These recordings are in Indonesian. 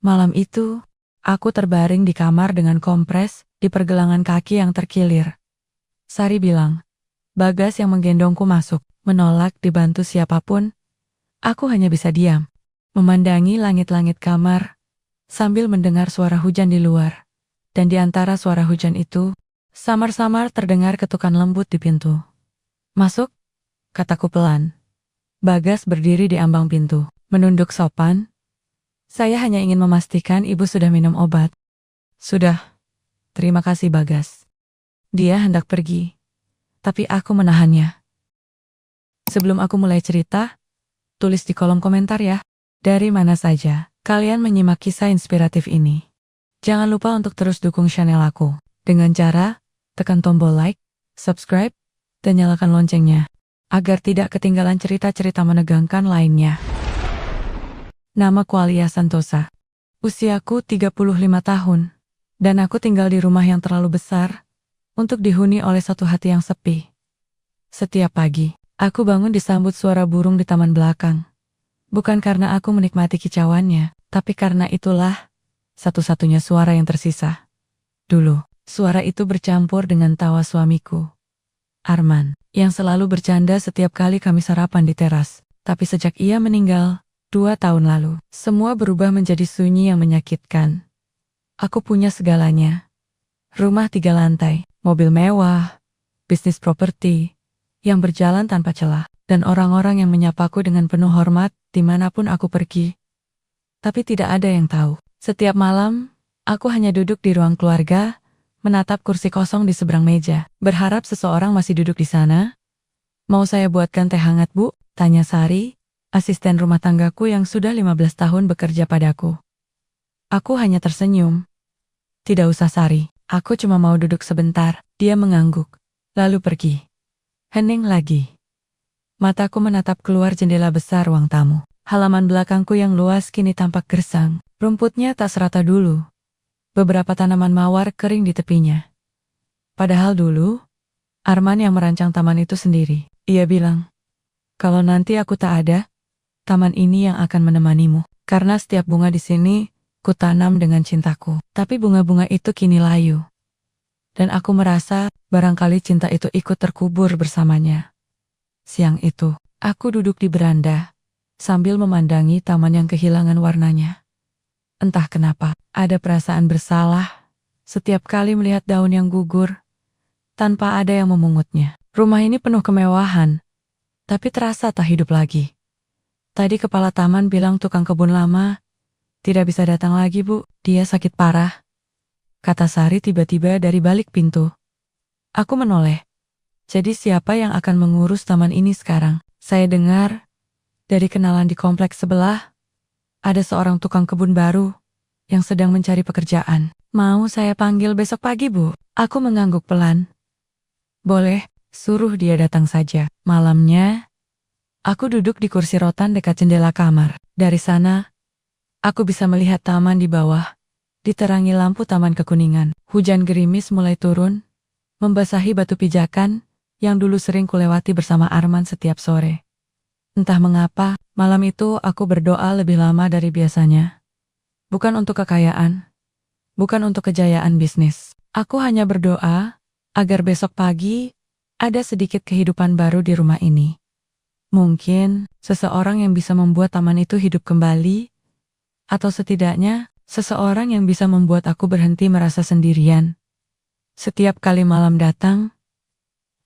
Malam itu, aku terbaring di kamar dengan kompres di pergelangan kaki yang terkilir. Sari bilang, Bagas yang menggendongku masuk, menolak dibantu siapapun. Aku hanya bisa diam, memandangi langit-langit kamar, sambil mendengar suara hujan di luar. Dan di antara suara hujan itu, samar-samar terdengar ketukan lembut di pintu. Masuk, kataku pelan. Bagas berdiri di ambang pintu, menunduk sopan. Saya hanya ingin memastikan ibu sudah minum obat. Sudah, terima kasih Bagas. Dia hendak pergi, tapi aku menahannya. Sebelum aku mulai cerita, tulis di kolom komentar ya, dari mana saja kalian menyimak kisah inspiratif ini. Jangan lupa untuk terus dukung channel aku, dengan cara tekan tombol like, subscribe, dan nyalakan loncengnya, agar tidak ketinggalan cerita-cerita menegangkan lainnya. Namaku Alia Santosa. Usiaku 35 tahun, dan aku tinggal di rumah yang terlalu besar untuk dihuni oleh satu hati yang sepi. Setiap pagi, aku bangun disambut suara burung di taman belakang. Bukan karena aku menikmati kicauannya, tapi karena itulah satu-satunya suara yang tersisa. Dulu, suara itu bercampur dengan tawa suamiku, Arman, yang selalu bercanda setiap kali kami sarapan di teras. Tapi sejak ia meninggal, 2 tahun lalu, semua berubah menjadi sunyi yang menyakitkan. Aku punya segalanya. Rumah 3 lantai, mobil mewah, bisnis properti, yang berjalan tanpa celah, dan orang-orang yang menyapaku dengan penuh hormat dimanapun aku pergi. Tapi tidak ada yang tahu. Setiap malam, aku hanya duduk di ruang keluarga, menatap kursi kosong di seberang meja, berharap seseorang masih duduk di sana. Mau saya buatkan teh hangat, Bu? Tanya Sari, asisten rumah tanggaku yang sudah 15 tahun bekerja padaku. Aku hanya tersenyum. Tidak usah Sari, aku cuma mau duduk sebentar. Dia mengangguk, lalu pergi. Hening lagi. Mataku menatap keluar jendela besar ruang tamu. Halaman belakangku yang luas kini tampak gersang. Rumputnya tak serata dulu. Beberapa tanaman mawar kering di tepinya. Padahal dulu, Arman yang merancang taman itu sendiri. Ia bilang, kalau nanti aku tak ada, taman ini yang akan menemanimu. Karena setiap bunga di sini, kutanam dengan cintaku. Tapi bunga-bunga itu kini layu. Dan aku merasa, barangkali cinta itu ikut terkubur bersamanya. Siang itu, aku duduk di beranda, sambil memandangi taman yang kehilangan warnanya. Entah kenapa, ada perasaan bersalah setiap kali melihat daun yang gugur, tanpa ada yang memungutnya. Rumah ini penuh kemewahan, tapi terasa tak hidup lagi. Tadi kepala taman bilang tukang kebun lama tidak bisa datang lagi, Bu. Dia sakit parah, kata Sari tiba-tiba dari balik pintu. Aku menoleh. Jadi siapa yang akan mengurus taman ini sekarang? Saya dengar dari kenalan di kompleks sebelah, ada seorang tukang kebun baru yang sedang mencari pekerjaan. Mau saya panggil besok pagi, Bu? Aku mengangguk pelan. Boleh, suruh dia datang saja. Malamnya, aku duduk di kursi rotan dekat jendela kamar. Dari sana, aku bisa melihat taman di bawah, diterangi lampu taman kekuningan. Hujan gerimis mulai turun, membasahi batu pijakan yang dulu sering kulewati bersama Arman setiap sore. Entah mengapa, malam itu aku berdoa lebih lama dari biasanya. Bukan untuk kekayaan, bukan untuk kejayaan bisnis. Aku hanya berdoa agar besok pagi ada sedikit kehidupan baru di rumah ini. Mungkin seseorang yang bisa membuat taman itu hidup kembali, atau setidaknya seseorang yang bisa membuat aku berhenti merasa sendirian. Setiap kali malam datang,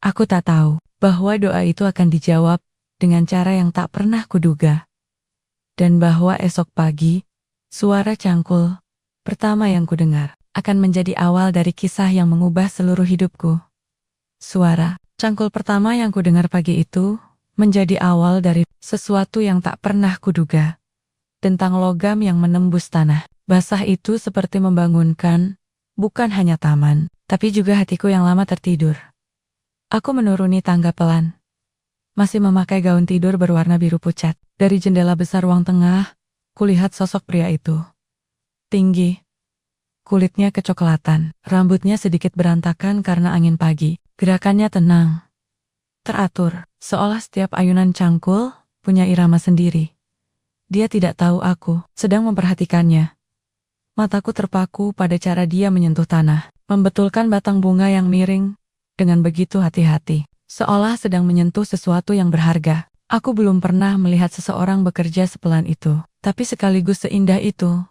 aku tak tahu bahwa doa itu akan dijawab dengan cara yang tak pernah kuduga. Dan bahwa esok pagi, suara cangkul pertama yang kudengar akan menjadi awal dari kisah yang mengubah seluruh hidupku. Suara cangkul pertama yang kudengar pagi itu menjadi awal dari sesuatu yang tak pernah kuduga. Tentang logam yang menembus tanah. Basah itu seperti membangunkan bukan hanya taman, tapi juga hatiku yang lama tertidur. Aku menuruni tangga pelan. Masih memakai gaun tidur berwarna biru pucat. Dari jendela besar ruang tengah, kulihat sosok pria itu. Tinggi, kulitnya kecoklatan, rambutnya sedikit berantakan karena angin pagi. Gerakannya tenang, teratur, seolah setiap ayunan cangkul punya irama sendiri. Dia tidak tahu aku sedang memperhatikannya. Mataku terpaku pada cara dia menyentuh tanah, membetulkan batang bunga yang miring dengan begitu hati-hati, seolah sedang menyentuh sesuatu yang berharga. Aku belum pernah melihat seseorang bekerja sepelan itu, tapi sekaligus seindah itu.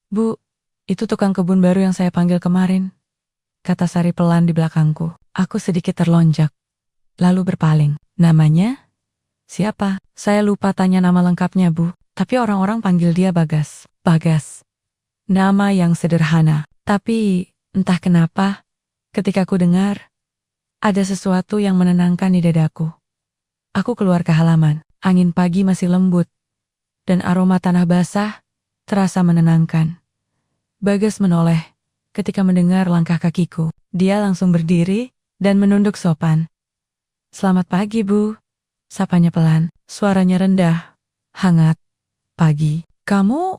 Bu, itu tukang kebun baru yang saya panggil kemarin, kata Sari pelan di belakangku. Aku sedikit terlonjak, lalu berpaling. Namanya? Siapa? Saya lupa tanya nama lengkapnya, Bu, tapi orang-orang panggil dia Bagas. Bagas. Nama yang sederhana, tapi entah kenapa, ketika ku dengar, ada sesuatu yang menenangkan di dadaku. Aku keluar ke halaman, angin pagi masih lembut, dan aroma tanah basah terasa menenangkan. Bagas menoleh ketika mendengar langkah kakiku. Dia langsung berdiri dan menunduk sopan. Selamat pagi, Bu. Sapanya pelan, suaranya rendah, hangat. Pagi. Kamu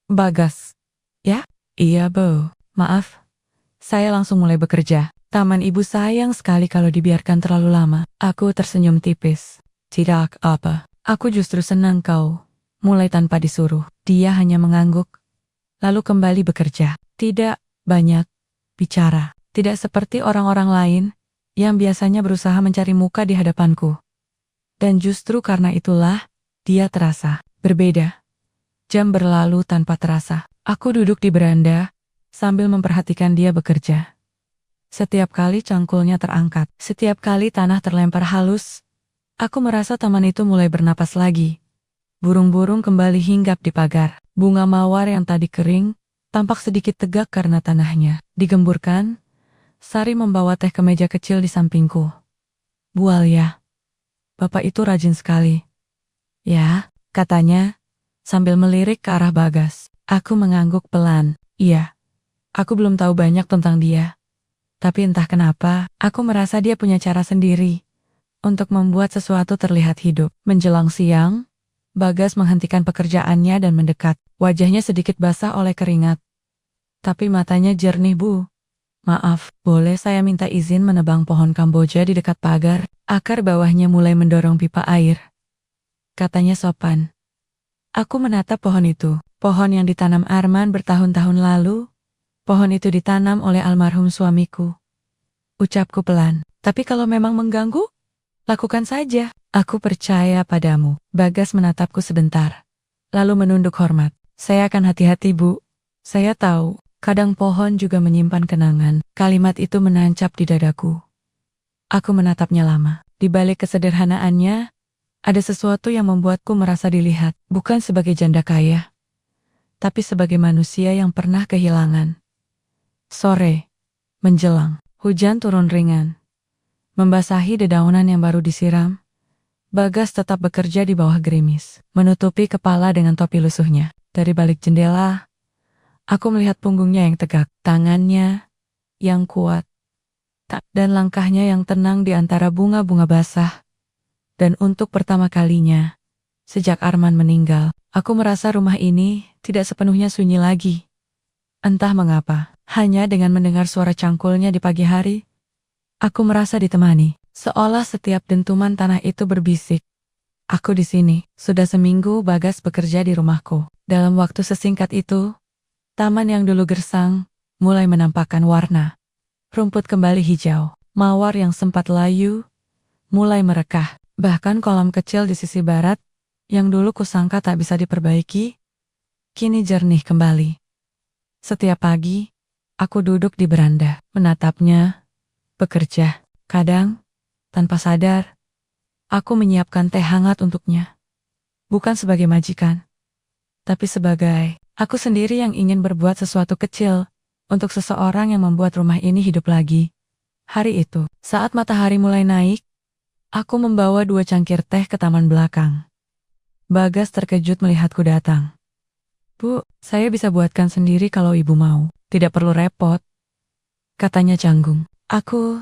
Bagas? Ya? Iya, Bu. Maaf. Saya langsung mulai bekerja. Taman ibu sayang sekali kalau dibiarkan terlalu lama. Aku tersenyum tipis. Tidak apa. Aku justru senang kau mulai tanpa disuruh. Dia hanya mengangguk, lalu kembali bekerja. Tidak banyak bicara. Tidak seperti orang-orang lain yang biasanya berusaha mencari muka di hadapanku. Dan justru karena itulah, dia terasa berbeda. Jam berlalu tanpa terasa. Aku duduk di beranda, sambil memperhatikan dia bekerja. Setiap kali cangkulnya terangkat, setiap kali tanah terlempar halus, aku merasa taman itu mulai bernapas lagi. Burung-burung kembali hinggap di pagar. Bunga mawar yang tadi kering, tampak sedikit tegak karena tanahnya digemburkan. Sari membawa teh ke meja kecil di sampingku. Bu Alia, Bapak itu rajin sekali. Ya, katanya, sambil melirik ke arah Bagas. Aku mengangguk pelan. Iya, aku belum tahu banyak tentang dia. Tapi entah kenapa, aku merasa dia punya cara sendiri untuk membuat sesuatu terlihat hidup. Menjelang siang, Bagas menghentikan pekerjaannya dan mendekat. Wajahnya sedikit basah oleh keringat. Tapi matanya jernih, Bu. Maaf, boleh saya minta izin menebang pohon Kamboja di dekat pagar? Akar bawahnya mulai mendorong pipa air. Katanya sopan. Aku menatap pohon itu. Pohon yang ditanam Arman bertahun-tahun lalu. Pohon itu ditanam oleh almarhum suamiku. Ucapku pelan. Tapi kalau memang mengganggu, lakukan saja. Aku percaya padamu. Bagas menatapku sebentar, lalu menunduk hormat. Saya akan hati-hati, Bu. Saya tahu. Kadang pohon juga menyimpan kenangan. Kalimat itu menancap di dadaku. Aku menatapnya lama. Di balik kesederhanaannya, ada sesuatu yang membuatku merasa dilihat. Bukan sebagai janda kaya, tapi sebagai manusia yang pernah kehilangan. Sore menjelang, hujan turun ringan, membasahi dedaunan yang baru disiram. Bagas tetap bekerja di bawah gerimis, menutupi kepala dengan topi lusuhnya. Dari balik jendela, aku melihat punggungnya yang tegak, tangannya yang kuat, dan langkahnya yang tenang di antara bunga-bunga basah. Dan untuk pertama kalinya, sejak Arman meninggal, aku merasa rumah ini tidak sepenuhnya sunyi lagi. Entah mengapa, hanya dengan mendengar suara cangkulnya di pagi hari, aku merasa ditemani, seolah setiap dentuman tanah itu berbisik. Aku di sini. Sudah seminggu Bagas bekerja di rumahku. Dalam waktu sesingkat itu, taman yang dulu gersang mulai menampakkan warna. Rumput kembali hijau, mawar yang sempat layu mulai merekah. Bahkan kolam kecil di sisi barat, yang dulu kusangka tak bisa diperbaiki, kini jernih kembali. Setiap pagi, aku duduk di beranda, menatapnya, bekerja. Kadang, tanpa sadar, aku menyiapkan teh hangat untuknya. Bukan sebagai majikan, tapi sebagai aku sendiri yang ingin berbuat sesuatu kecil untuk seseorang yang membuat rumah ini hidup lagi. Hari itu, saat matahari mulai naik, aku membawa 2 cangkir teh ke taman belakang. Bagas terkejut melihatku datang. Bu, saya bisa buatkan sendiri kalau ibu mau. Tidak perlu repot, katanya canggung. Aku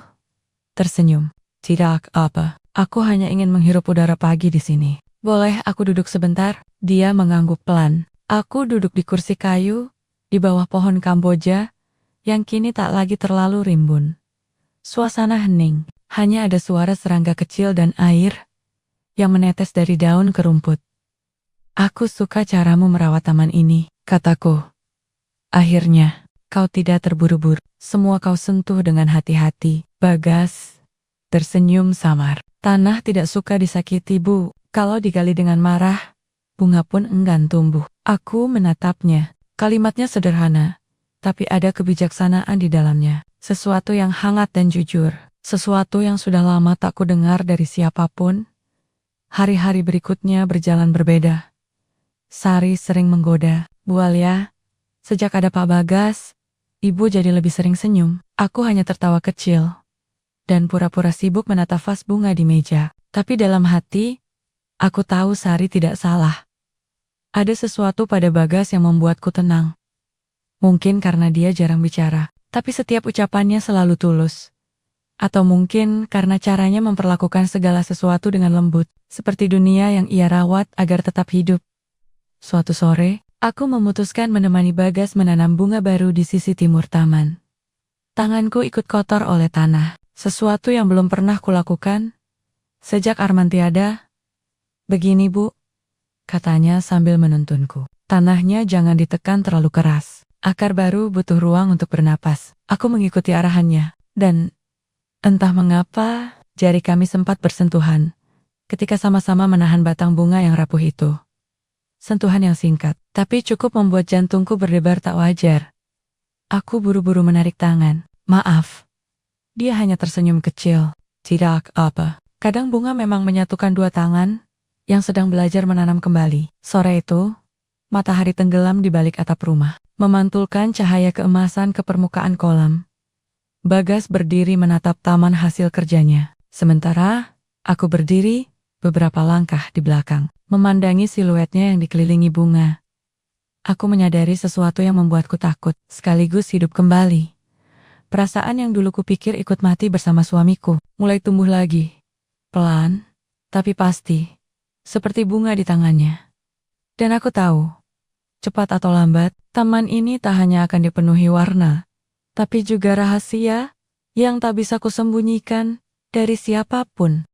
tersenyum. Tidak apa, aku hanya ingin menghirup udara pagi di sini. Boleh aku duduk sebentar? Dia mengangguk pelan. Aku duduk di kursi kayu, di bawah pohon Kamboja, yang kini tak lagi terlalu rimbun. Suasana hening, hanya ada suara serangga kecil dan air yang menetes dari daun ke rumput. Aku suka caramu merawat taman ini, kataku. Akhirnya, kau tidak terburu-buru. Semua kau sentuh dengan hati-hati. Bagas tersenyum samar. Tanah tidak suka disakiti, Bu. Kalau digali dengan marah, bunga pun enggan tumbuh. Aku menatapnya. Kalimatnya sederhana, tapi ada kebijaksanaan di dalamnya. Sesuatu yang hangat dan jujur. Sesuatu yang sudah lama tak kudengar dari siapapun. Hari-hari berikutnya berjalan berbeda. Sari sering menggoda. Bu Alia, sejak ada Pak Bagas, Ibu jadi lebih sering senyum. Aku hanya tertawa kecil dan pura-pura sibuk menatap vas bunga di meja. Tapi dalam hati, aku tahu Sari tidak salah. Ada sesuatu pada Bagas yang membuatku tenang. Mungkin karena dia jarang bicara, tapi setiap ucapannya selalu tulus. Atau mungkin karena caranya memperlakukan segala sesuatu dengan lembut, seperti dunia yang ia rawat agar tetap hidup. Suatu sore, aku memutuskan menemani Bagas menanam bunga baru di sisi timur taman. Tanganku ikut kotor oleh tanah, sesuatu yang belum pernah kulakukan sejak Arman tiada. Begini, Bu, katanya sambil menuntunku. Tanahnya jangan ditekan terlalu keras. Akar baru butuh ruang untuk bernapas. Aku mengikuti arahannya, dan entah mengapa, jari kami sempat bersentuhan ketika sama-sama menahan batang bunga yang rapuh itu. Sentuhan yang singkat, tapi cukup membuat jantungku berdebar tak wajar. Aku buru-buru menarik tangan. Maaf. Dia hanya tersenyum kecil. Tidak apa. Kadang bunga memang menyatukan dua tangan yang sedang belajar menanam kembali. Sore itu, matahari tenggelam di balik atap rumah, memantulkan cahaya keemasan ke permukaan kolam. Bagas berdiri menatap taman hasil kerjanya. Sementara, aku berdiri beberapa langkah di belakang, memandangi siluetnya yang dikelilingi bunga. Aku menyadari sesuatu yang membuatku takut, sekaligus hidup kembali. Perasaan yang dulu kupikir ikut mati bersama suamiku, mulai tumbuh lagi. Pelan, tapi pasti. Seperti bunga di tangannya. Dan aku tahu, cepat atau lambat, taman ini tak hanya akan dipenuhi warna, tapi juga rahasia yang tak bisa kusembunyikan dari siapapun.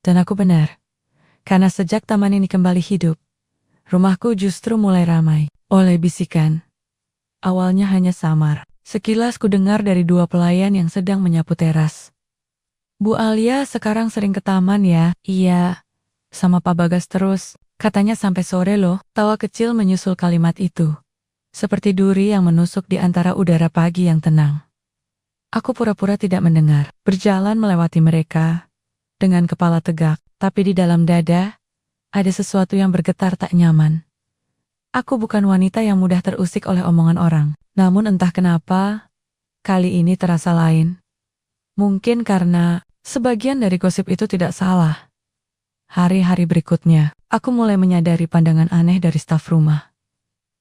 Dan aku benar. Karena sejak taman ini kembali hidup, rumahku justru mulai ramai oleh bisikan. Awalnya hanya samar. Sekilas ku dengar dari dua pelayan yang sedang menyapu teras. Bu Alia sekarang sering ke taman ya? Iya, sama Pak Bagas terus. Katanya sampai sore loh. Tawa kecil menyusul kalimat itu. Seperti duri yang menusuk di antara udara pagi yang tenang. Aku pura-pura tidak mendengar. Berjalan melewati mereka. Dengan kepala tegak, tapi di dalam dada, ada sesuatu yang bergetar tak nyaman. Aku bukan wanita yang mudah terusik oleh omongan orang. Namun entah kenapa, kali ini terasa lain. Mungkin karena sebagian dari gosip itu tidak salah. Hari-hari berikutnya, aku mulai menyadari pandangan aneh dari staf rumah.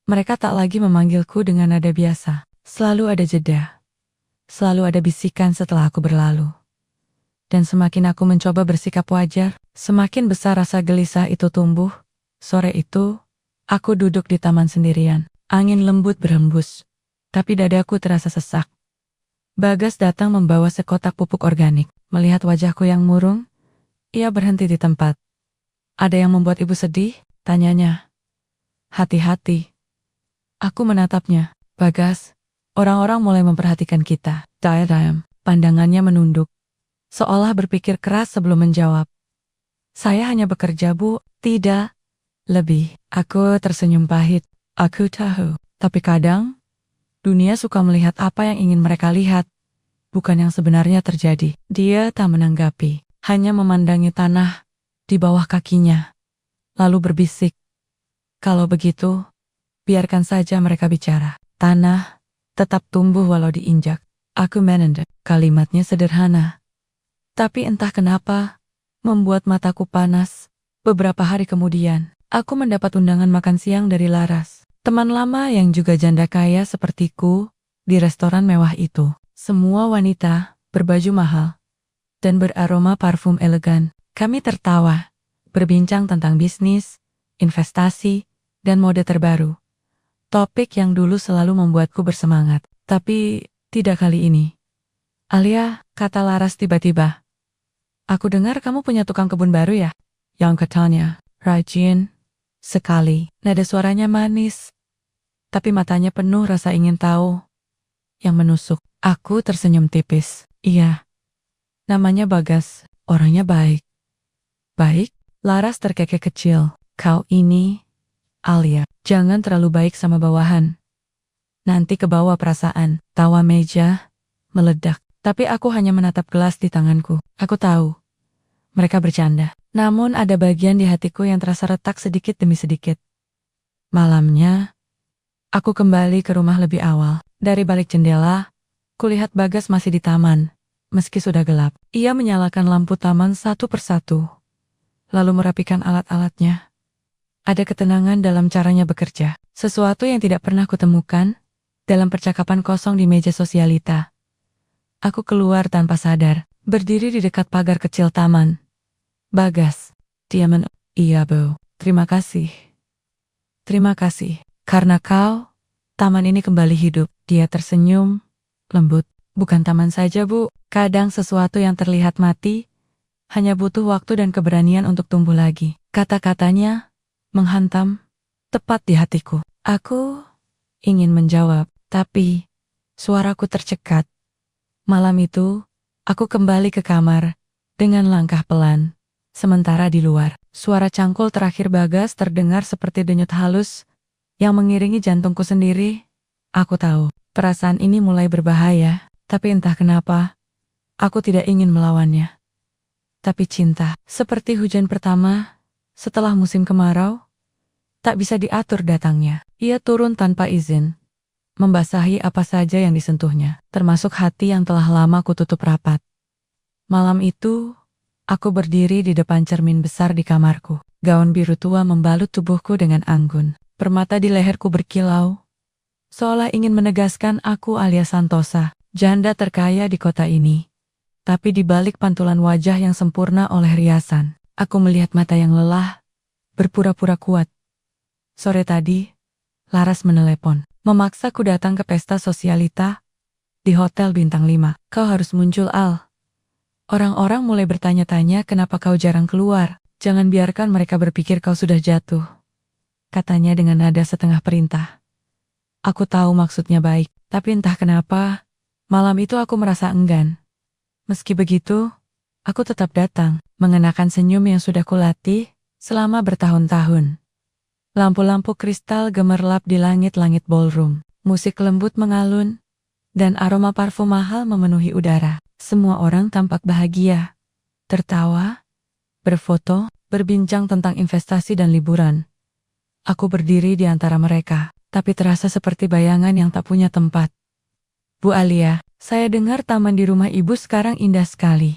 Mereka tak lagi memanggilku dengan nada biasa. Selalu ada jeda. Selalu ada bisikan setelah aku berlalu. Dan semakin aku mencoba bersikap wajar, semakin besar rasa gelisah itu tumbuh. Sore itu, aku duduk di taman sendirian. Angin lembut berhembus. Tapi dadaku terasa sesak. Bagas datang membawa sekotak pupuk organik. Melihat wajahku yang murung, ia berhenti di tempat. Ada yang membuat ibu sedih? Tanyanya. Hati-hati. Aku menatapnya. Bagas, orang-orang mulai memperhatikan kita. Diam. Pandangannya menunduk. Seolah berpikir keras sebelum menjawab. Saya hanya bekerja, Bu. Tidak. Lebih. Aku tersenyum pahit. Aku tahu. Tapi kadang, dunia suka melihat apa yang ingin mereka lihat, bukan yang sebenarnya terjadi. Dia tak menanggapi, hanya memandangi tanah di bawah kakinya, lalu berbisik. Kalau begitu, biarkan saja mereka bicara. Tanah tetap tumbuh walau diinjak. Aku menendek. Kalimatnya sederhana, tapi entah kenapa, membuat mataku panas. Beberapa hari kemudian, aku mendapat undangan makan siang dari Laras. Teman lama yang juga janda kaya sepertiku, di restoran mewah itu. Semua wanita, berbaju mahal, dan beraroma parfum elegan. Kami tertawa, berbincang tentang bisnis, investasi, dan mode terbaru. Topik yang dulu selalu membuatku bersemangat. Tapi, tidak kali ini. Alia, kata Laras tiba-tiba. Aku dengar kamu punya tukang kebun baru ya? Yang katanya, rajin sekali. Nada suaranya manis. tapi matanya penuh rasa ingin tahu yang menusuk. Aku tersenyum tipis. Iya, namanya Bagas, orangnya baik. Baik? Laras terkekeh kecil. Kau ini, Alia, jangan terlalu baik sama bawahan. Nanti kebawa perasaan. Tawa meja meledak. Tapi aku hanya menatap gelas di tanganku. Aku tahu, mereka bercanda. Namun ada bagian di hatiku yang terasa retak sedikit demi sedikit. Malamnya, aku kembali ke rumah lebih awal. Dari balik jendela, kulihat Bagas masih di taman. Meski sudah gelap, ia menyalakan lampu taman satu persatu, lalu merapikan alat-alatnya. Ada ketenangan dalam caranya bekerja, sesuatu yang tidak pernah kutemukan dalam percakapan kosong di meja sosialita. Aku keluar tanpa sadar, berdiri di dekat pagar kecil taman. Bagas, dia iya Bu, terima kasih. Terima kasih, karena kau, taman ini kembali hidup. Dia tersenyum, lembut. Bukan taman saja Bu, kadang sesuatu yang terlihat mati, hanya butuh waktu dan keberanian untuk tumbuh lagi. Kata-katanya menghantam tepat di hatiku. Aku ingin menjawab, tapi suaraku tercekat. Malam itu, aku kembali ke kamar dengan langkah pelan. Sementara di luar, suara cangkul terakhir Bagas terdengar seperti denyut halus yang mengiringi jantungku sendiri. Aku tahu, perasaan ini mulai berbahaya, tapi entah kenapa, aku tidak ingin melawannya. Tapi cinta, seperti hujan pertama, setelah musim kemarau, tak bisa diatur datangnya. Ia turun tanpa izin, membasahi apa saja yang disentuhnya, termasuk hati yang telah lama kututup rapat. Malam itu, aku berdiri di depan cermin besar di kamarku. Gaun biru tua membalut tubuhku dengan anggun. Permata di leherku berkilau, seolah ingin menegaskan aku Alia Santosa, janda terkaya di kota ini. Tapi di balik pantulan wajah yang sempurna oleh riasan, aku melihat mata yang lelah, berpura-pura kuat. Sore tadi, Laras menelepon, memaksaku datang ke pesta sosialita di Hotel Bintang 5. Kau harus muncul, Al. Orang-orang mulai bertanya-tanya kenapa kau jarang keluar. Jangan biarkan mereka berpikir kau sudah jatuh, katanya dengan nada setengah perintah. Aku tahu maksudnya baik, tapi entah kenapa, malam itu aku merasa enggan. Meski begitu, aku tetap datang, mengenakan senyum yang sudah kulatih selama bertahun-tahun. Lampu-lampu kristal gemerlap di langit-langit ballroom, musik lembut mengalun, dan aroma parfum mahal memenuhi udara. Semua orang tampak bahagia, tertawa, berfoto, berbincang tentang investasi dan liburan. Aku berdiri di antara mereka, tapi terasa seperti bayangan yang tak punya tempat. Bu Alia, saya dengar taman di rumah ibu sekarang indah sekali,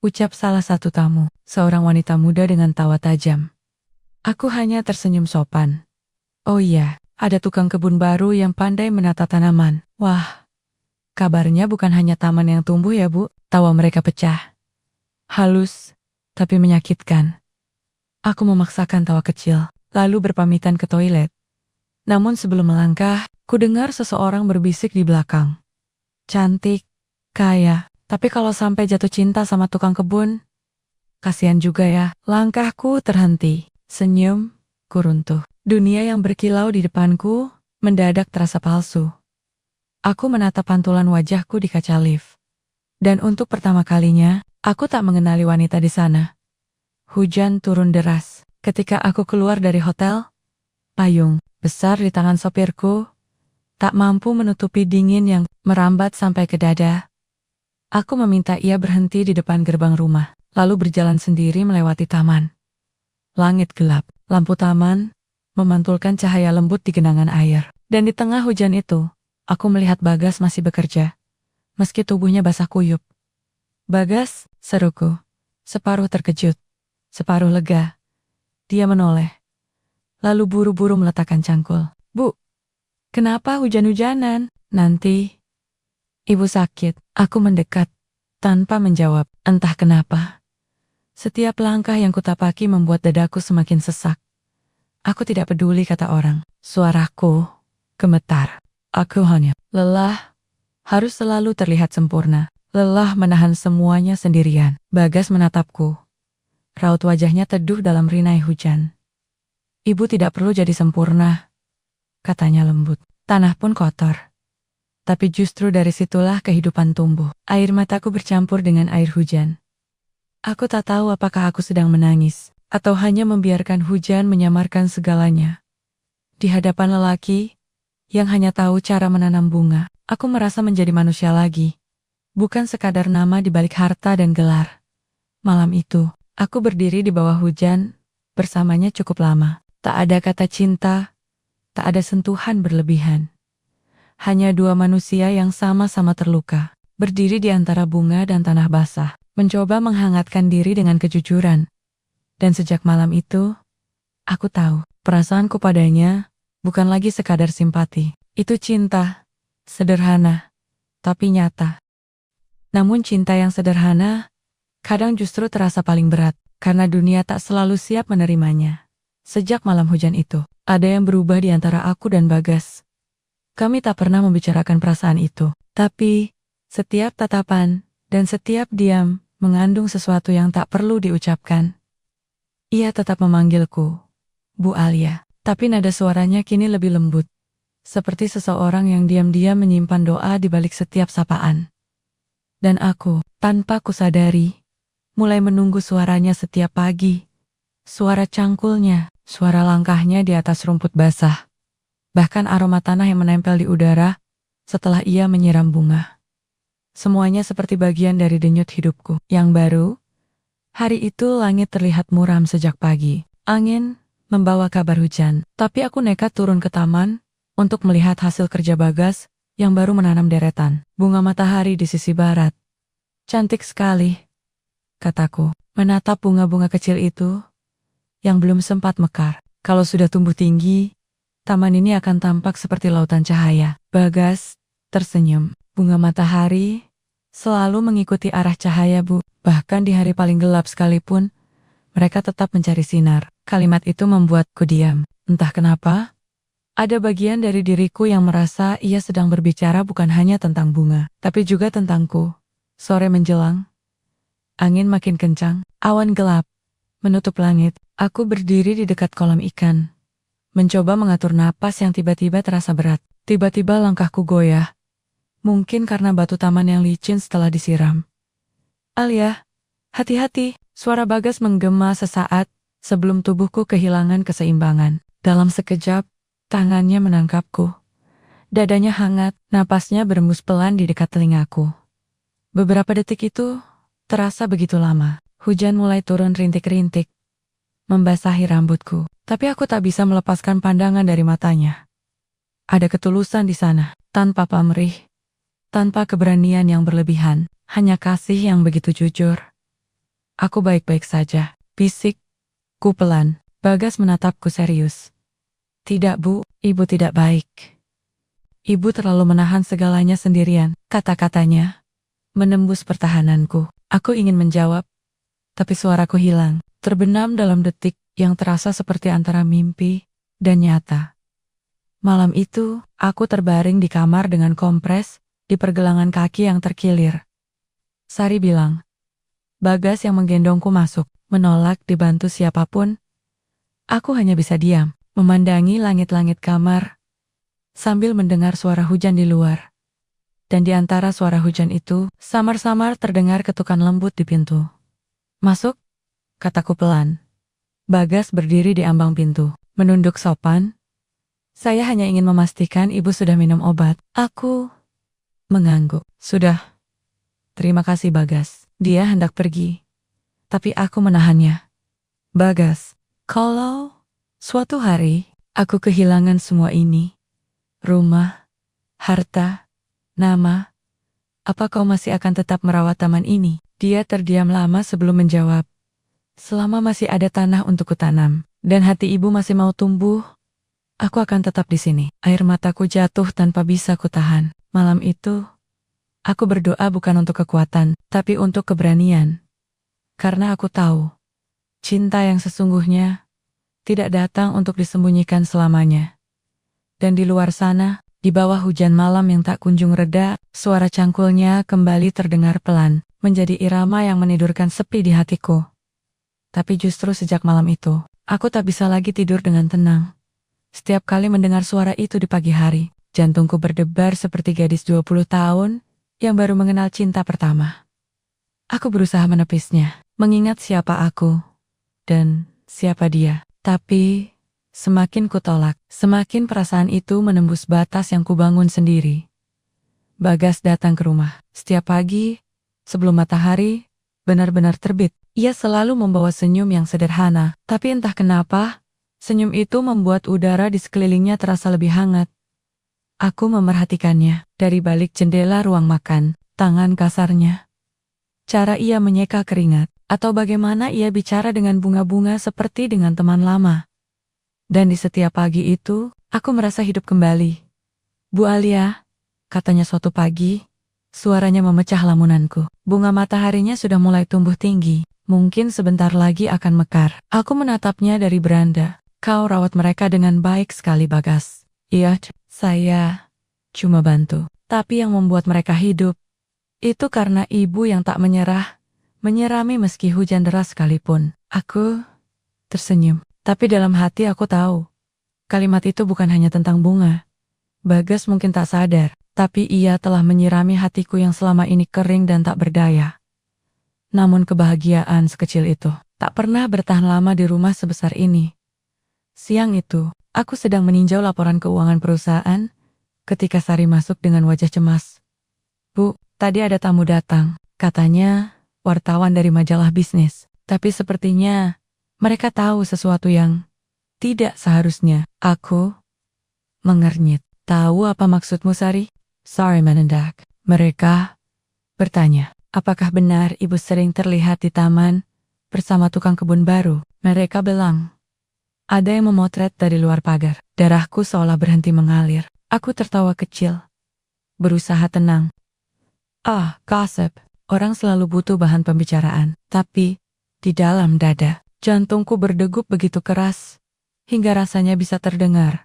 ucap salah satu tamu, seorang wanita muda dengan tawa tajam. Aku hanya tersenyum sopan. Oh iya, ada tukang kebun baru yang pandai menata tanaman. Wah, kabarnya bukan hanya taman yang tumbuh ya Bu, tawa mereka pecah. Halus, tapi menyakitkan. Aku memaksakan tawa kecil, lalu berpamitan ke toilet. Namun sebelum melangkah, ku dengar seseorang berbisik di belakang. Cantik, kaya, tapi kalau sampai jatuh cinta sama tukang kebun, kasihan juga ya. Langkahku terhenti, senyum, ku runtuh. Dunia yang berkilau di depanku mendadak terasa palsu. Aku menatap pantulan wajahku di kaca lift. Dan untuk pertama kalinya, aku tak mengenali wanita di sana. Hujan turun deras. Ketika aku keluar dari hotel, payung besar di tangan sopirku tak mampu menutupi dingin yang merambat sampai ke dada. Aku meminta ia berhenti di depan gerbang rumah, lalu berjalan sendiri melewati taman. Langit gelap, lampu taman memantulkan cahaya lembut di genangan air. Dan di tengah hujan itu, aku melihat Bagas masih bekerja, meski tubuhnya basah kuyup. Bagas, seruku, separuh terkejut, separuh lega. Dia menoleh, lalu buru-buru meletakkan cangkul. Bu, kenapa hujan-hujanan? Nanti, ibu sakit. Aku mendekat, tanpa menjawab. Entah kenapa, setiap langkah yang kutapaki membuat dadaku semakin sesak. Aku tidak peduli kata orang. Suaraku gemetar. Aku hanya lelah, harus selalu terlihat sempurna. Lelah menahan semuanya sendirian. Bagas menatapku. Raut wajahnya teduh dalam rinai hujan. Ibu tidak perlu jadi sempurna. katanya lembut. Tanah pun kotor. Tapi justru dari situlah kehidupan tumbuh. Air mataku bercampur dengan air hujan. Aku tak tahu apakah aku sedang menangis, atau hanya membiarkan hujan menyamarkan segalanya. Di hadapan lelaki, yang hanya tahu cara menanam bunga, aku merasa menjadi manusia lagi. Bukan sekadar nama di balik harta dan gelar. Malam itu, aku berdiri di bawah hujan, bersamanya cukup lama. Tak ada kata cinta, tak ada sentuhan berlebihan. Hanya dua manusia yang sama-sama terluka, berdiri di antara bunga dan tanah basah, mencoba menghangatkan diri dengan kejujuran. Dan sejak malam itu, aku tahu, perasaanku padanya bukan lagi sekadar simpati. Itu cinta, sederhana, tapi nyata. Namun cinta yang sederhana, kadang justru terasa paling berat, karena dunia tak selalu siap menerimanya. Sejak malam hujan itu, ada yang berubah di antara aku dan Bagas. Kami tak pernah membicarakan perasaan itu, tapi setiap tatapan dan setiap diam mengandung sesuatu yang tak perlu diucapkan. Ia tetap memanggilku, Bu Alia, tapi nada suaranya kini lebih lembut, seperti seseorang yang diam-diam menyimpan doa di balik setiap sapaan. Dan aku, tanpa kusadari, mulai menunggu suaranya setiap pagi. Suara cangkulnya, suara langkahnya di atas rumput basah. Bahkan aroma tanah yang menempel di udara setelah ia menyiram bunga. Semuanya seperti bagian dari denyut hidupku. Yang baru, hari itu langit terlihat muram sejak pagi. Angin membawa kabar hujan, tapi aku nekat turun ke taman untuk melihat hasil kerja Bagas yang baru menanam deretan bunga matahari di sisi barat. Cantik sekali, kataku, menatap bunga-bunga kecil itu yang belum sempat mekar. Kalau sudah tumbuh tinggi, taman ini akan tampak seperti lautan cahaya. Bagas tersenyum. Bunga matahari selalu mengikuti arah cahaya, Bu. Bahkan di hari paling gelap sekalipun, mereka tetap mencari sinar. Kalimat itu membuatku diam. Entah kenapa, ada bagian dari diriku yang merasa ia sedang berbicara bukan hanya tentang bunga, tapi juga tentangku. Sore menjelang, angin makin kencang, awan gelap menutup langit. Aku berdiri di dekat kolam ikan, mencoba mengatur napas yang tiba-tiba terasa berat. Tiba-tiba langkahku goyah, mungkin karena batu taman yang licin setelah disiram. Alia, hati-hati, suara Bagas menggema sesaat sebelum tubuhku kehilangan keseimbangan. Dalam sekejap, tangannya menangkapku. Dadanya hangat, napasnya berembus pelan di dekat telingaku. Beberapa detik itu terasa begitu lama. Hujan mulai turun rintik-rintik, membasahi rambutku, tapi aku tak bisa melepaskan pandangan dari matanya. Ada ketulusan di sana, tanpa pamrih, tanpa keberanian yang berlebihan, hanya kasih yang begitu jujur. Aku baik-baik saja, bisikku pelan. Bagas menatapku serius. Tidak, Bu, Ibu tidak baik. Ibu terlalu menahan segalanya sendirian, kata-katanya menembus pertahananku. Aku ingin menjawab, tapi suaraku hilang, terbenam dalam detik yang terasa seperti antara mimpi dan nyata. Malam itu, aku terbaring di kamar dengan kompres di pergelangan kaki yang terkilir. Sari bilang, Bagas yang menggendongku masuk, menolak dibantu siapapun. Aku hanya bisa diam, memandangi langit-langit kamar, sambil mendengar suara hujan di luar. Dan di antara suara hujan itu, samar-samar terdengar ketukan lembut di pintu. Masuk, kataku pelan. Bagas berdiri di ambang pintu, menunduk sopan. Saya hanya ingin memastikan Ibu sudah minum obat. Aku mengangguk. Sudah. Terima kasih, Bagas. Dia hendak pergi, tapi aku menahannya. Bagas, kalau suatu hari aku kehilangan semua ini, rumah, harta, nama, apa kau masih akan tetap merawat taman ini? Dia terdiam lama sebelum menjawab. Selama masih ada tanah untuk kutanam, dan hati Ibu masih mau tumbuh, aku akan tetap di sini. Air mataku jatuh tanpa bisa kutahan. Malam itu, aku berdoa bukan untuk kekuatan, tapi untuk keberanian. Karena aku tahu, cinta yang sesungguhnya tidak datang untuk disembunyikan selamanya. Dan di luar sana, di bawah hujan malam yang tak kunjung reda, suara cangkulnya kembali terdengar pelan, menjadi irama yang menidurkan sepi di hatiku. Tapi justru sejak malam itu, aku tak bisa lagi tidur dengan tenang. Setiap kali mendengar suara itu di pagi hari, jantungku berdebar seperti gadis 20 tahun yang baru mengenal cinta pertama. Aku berusaha menepisnya, mengingat siapa aku dan siapa dia. Tapi, semakin kutolak, semakin perasaan itu menembus batas yang kubangun sendiri. Bagas datang ke rumah. Setiap pagi, sebelum matahari benar-benar terbit, ia selalu membawa senyum yang sederhana. Tapi entah kenapa, senyum itu membuat udara di sekelilingnya terasa lebih hangat. Aku memerhatikannya dari balik jendela ruang makan, tangan kasarnya, cara ia menyeka keringat, atau bagaimana ia bicara dengan bunga-bunga seperti dengan teman lama. Dan di setiap pagi itu, aku merasa hidup kembali. Bu Alia, katanya suatu pagi, suaranya memecah lamunanku. Bunga mataharinya sudah mulai tumbuh tinggi, mungkin sebentar lagi akan mekar. Aku menatapnya dari beranda. Kau rawat mereka dengan baik sekali, Bagas. Iya, saya cuma bantu. Tapi yang membuat mereka hidup, itu karena ibu yang tak menyerah, menyirami meski hujan deras sekalipun. Aku tersenyum, tapi dalam hati aku tahu, kalimat itu bukan hanya tentang bunga. Bagas mungkin tak sadar, tapi ia telah menyirami hatiku yang selama ini kering dan tak berdaya. Namun kebahagiaan sekecil itu tak pernah bertahan lama di rumah sebesar ini. Siang itu, aku sedang meninjau laporan keuangan perusahaan, ketika Sari masuk dengan wajah cemas. Bu, tadi ada tamu datang, katanya wartawan dari majalah bisnis. Tapi sepertinya mereka tahu sesuatu yang tidak seharusnya. Aku mengernyit. Tahu apa maksudmu, Sari? Sari menendak. Mereka bertanya, apakah benar ibu sering terlihat di taman bersama tukang kebun baru? Mereka bilang, ada yang memotret dari luar pagar. Darahku seolah berhenti mengalir. Aku tertawa kecil, berusaha tenang. Ah, gossip. Orang selalu butuh bahan pembicaraan. Tapi, di dalam dada, jantungku berdegup begitu keras, hingga rasanya bisa terdengar.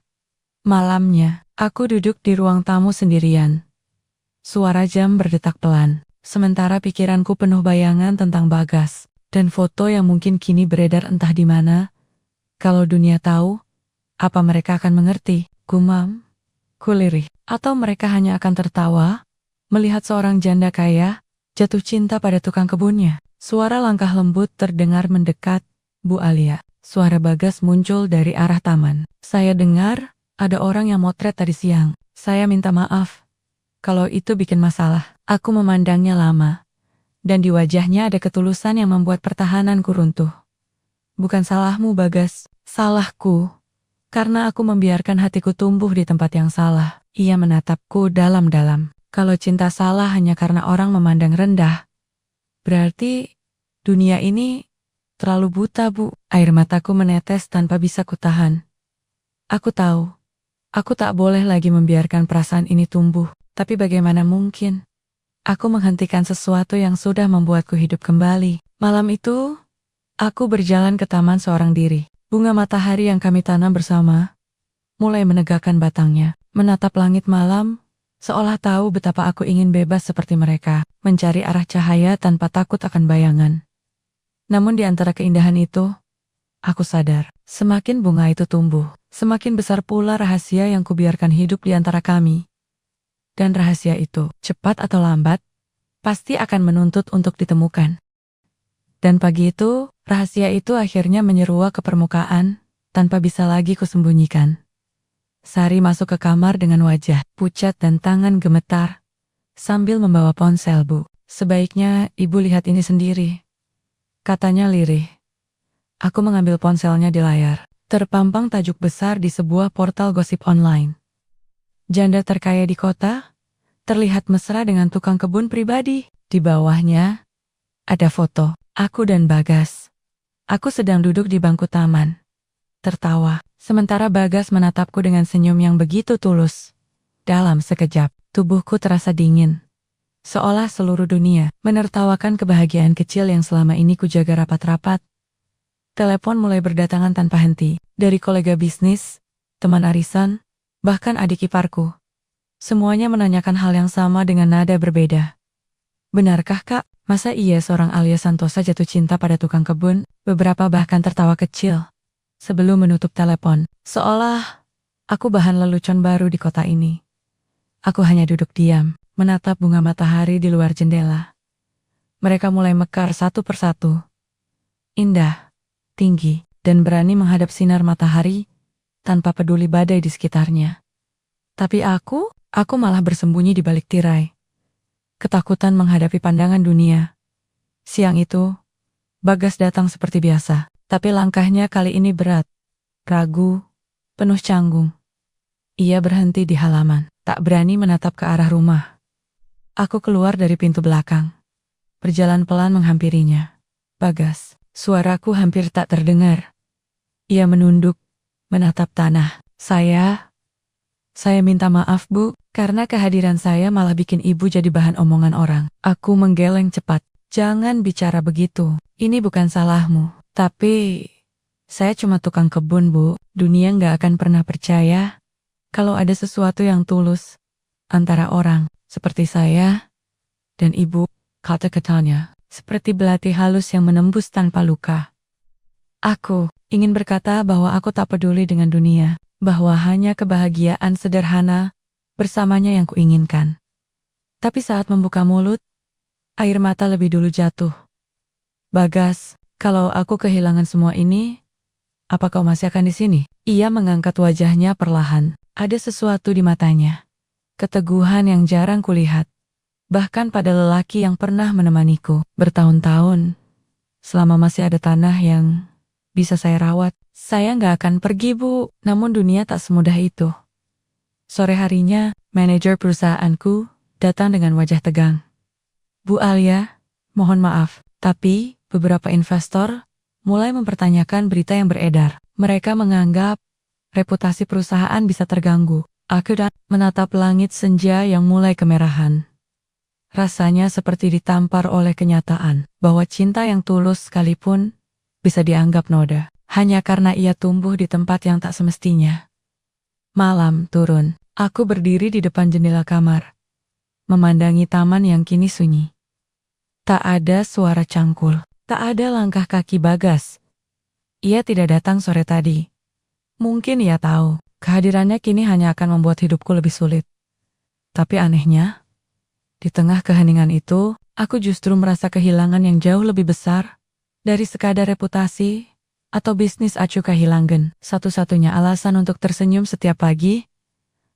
Malamnya, aku duduk di ruang tamu sendirian. Suara jam berdetak pelan, sementara pikiranku penuh bayangan tentang Bagas, dan foto yang mungkin kini beredar entah di mana. Kalau dunia tahu, apa mereka akan mengerti? Gumam, kulirih, atau mereka hanya akan tertawa melihat seorang janda kaya jatuh cinta pada tukang kebunnya. Suara langkah lembut terdengar mendekat. Bu Alia, suara Bagas muncul dari arah taman. Saya dengar ada orang yang motret tadi siang. Saya minta maaf kalau itu bikin masalah. Aku memandangnya lama, dan di wajahnya ada ketulusan yang membuat pertahananku runtuh. Bukan salahmu, Bagas. Salahku, karena aku membiarkan hatiku tumbuh di tempat yang salah. Ia menatapku dalam-dalam. Kalau cinta salah hanya karena orang memandang rendah, berarti dunia ini terlalu buta, Bu. Air mataku menetes tanpa bisa kutahan. Aku tahu, aku tak boleh lagi membiarkan perasaan ini tumbuh. Tapi bagaimana mungkin? Aku menghentikan sesuatu yang sudah membuatku hidup kembali. Malam itu, aku berjalan ke taman seorang diri. Bunga matahari yang kami tanam bersama mulai menegakkan batangnya, menatap langit malam, seolah tahu betapa aku ingin bebas seperti mereka, mencari arah cahaya tanpa takut akan bayangan. Namun di antara keindahan itu, aku sadar, semakin bunga itu tumbuh, semakin besar pula rahasia yang kubiarkan hidup di antara kami. Dan rahasia itu, cepat atau lambat, pasti akan menuntut untuk ditemukan. Dan pagi itu, rahasia itu akhirnya menyeruak ke permukaan, tanpa bisa lagi kusembunyikan. Sari masuk ke kamar dengan wajah pucat dan tangan gemetar, sambil membawa ponsel. Bu, sebaiknya ibu lihat ini sendiri, katanya lirih. Aku mengambil ponselnya di layar. Terpampang tajuk besar di sebuah portal gosip online. Janda terkaya di kota, terlihat mesra dengan tukang kebun pribadi. Di bawahnya, ada foto aku dan Bagas. Aku sedang duduk di bangku taman, tertawa, sementara Bagas menatapku dengan senyum yang begitu tulus. Dalam sekejap, tubuhku terasa dingin, seolah seluruh dunia menertawakan kebahagiaan kecil yang selama ini kujaga rapat-rapat. Telepon mulai berdatangan tanpa henti, dari kolega bisnis, teman arisan, bahkan adik iparku. Semuanya menanyakan hal yang sama dengan nada berbeda. Benarkah, Kak? Masa iya seorang Alia Santosa jatuh cinta pada tukang kebun? Beberapa bahkan tertawa kecil sebelum menutup telepon, seolah Aku bahan lelucon baru di kota ini. Aku hanya duduk diam, menatap bunga matahari di luar jendela. Mereka mulai mekar satu persatu. Indah, tinggi, dan berani menghadap sinar matahari tanpa peduli badai di sekitarnya. Tapi aku malah bersembunyi di balik tirai. Ketakutan menghadapi pandangan dunia. Siang itu, Bagas datang seperti biasa, tapi langkahnya kali ini berat, ragu, penuh canggung. Ia berhenti di halaman, tak berani menatap ke arah rumah. Aku keluar dari pintu belakang, berjalan pelan menghampirinya. Bagas, suaraku hampir tak terdengar. Ia menunduk, menatap tanah. Saya minta maaf, Bu, karena kehadiran saya malah bikin Ibu jadi bahan omongan orang. Aku menggeleng cepat. Jangan bicara begitu. Ini bukan salahmu. Tapi, saya cuma tukang kebun, Bu. Dunia nggak akan pernah percaya kalau ada sesuatu yang tulus antara orang seperti saya dan Ibu, kata-katanya, seperti belati halus yang menembus tanpa luka. Aku ingin berkata bahwa aku tak peduli dengan dunia, bahwa hanya kebahagiaan sederhana bersamanya yang kuinginkan. Tapi saat membuka mulut, air mata lebih dulu jatuh. Bagas, kalau aku kehilangan semua ini, apa kau masih akan di sini? Ia mengangkat wajahnya perlahan. Ada sesuatu di matanya. Keteguhan yang jarang kulihat. Bahkan pada lelaki yang pernah menemaniku bertahun-tahun. Selama masih ada tanah yang bisa saya rawat, saya nggak akan pergi, Bu. Namun dunia tak semudah itu. Sore harinya, manajer perusahaanku datang dengan wajah tegang. Bu Alia, mohon maaf, tapi beberapa investor mulai mempertanyakan berita yang beredar. Mereka menganggap reputasi perusahaan bisa terganggu. Aku menatap langit senja yang mulai kemerahan. Rasanya seperti ditampar oleh kenyataan bahwa cinta yang tulus sekalipun bisa dianggap noda hanya karena ia tumbuh di tempat yang tak semestinya. Malam turun, aku berdiri di depan jendela kamar, memandangi taman yang kini sunyi. Tak ada suara cangkul, tak ada langkah kaki Bagas. Ia tidak datang sore tadi. Mungkin ia tahu, kehadirannya kini hanya akan membuat hidupku lebih sulit. Tapi anehnya, di tengah keheningan itu, aku justru merasa kehilangan yang jauh lebih besar dari sekadar reputasi atau bisnis acuh kehilangan. Satu-satunya alasan untuk tersenyum setiap pagi,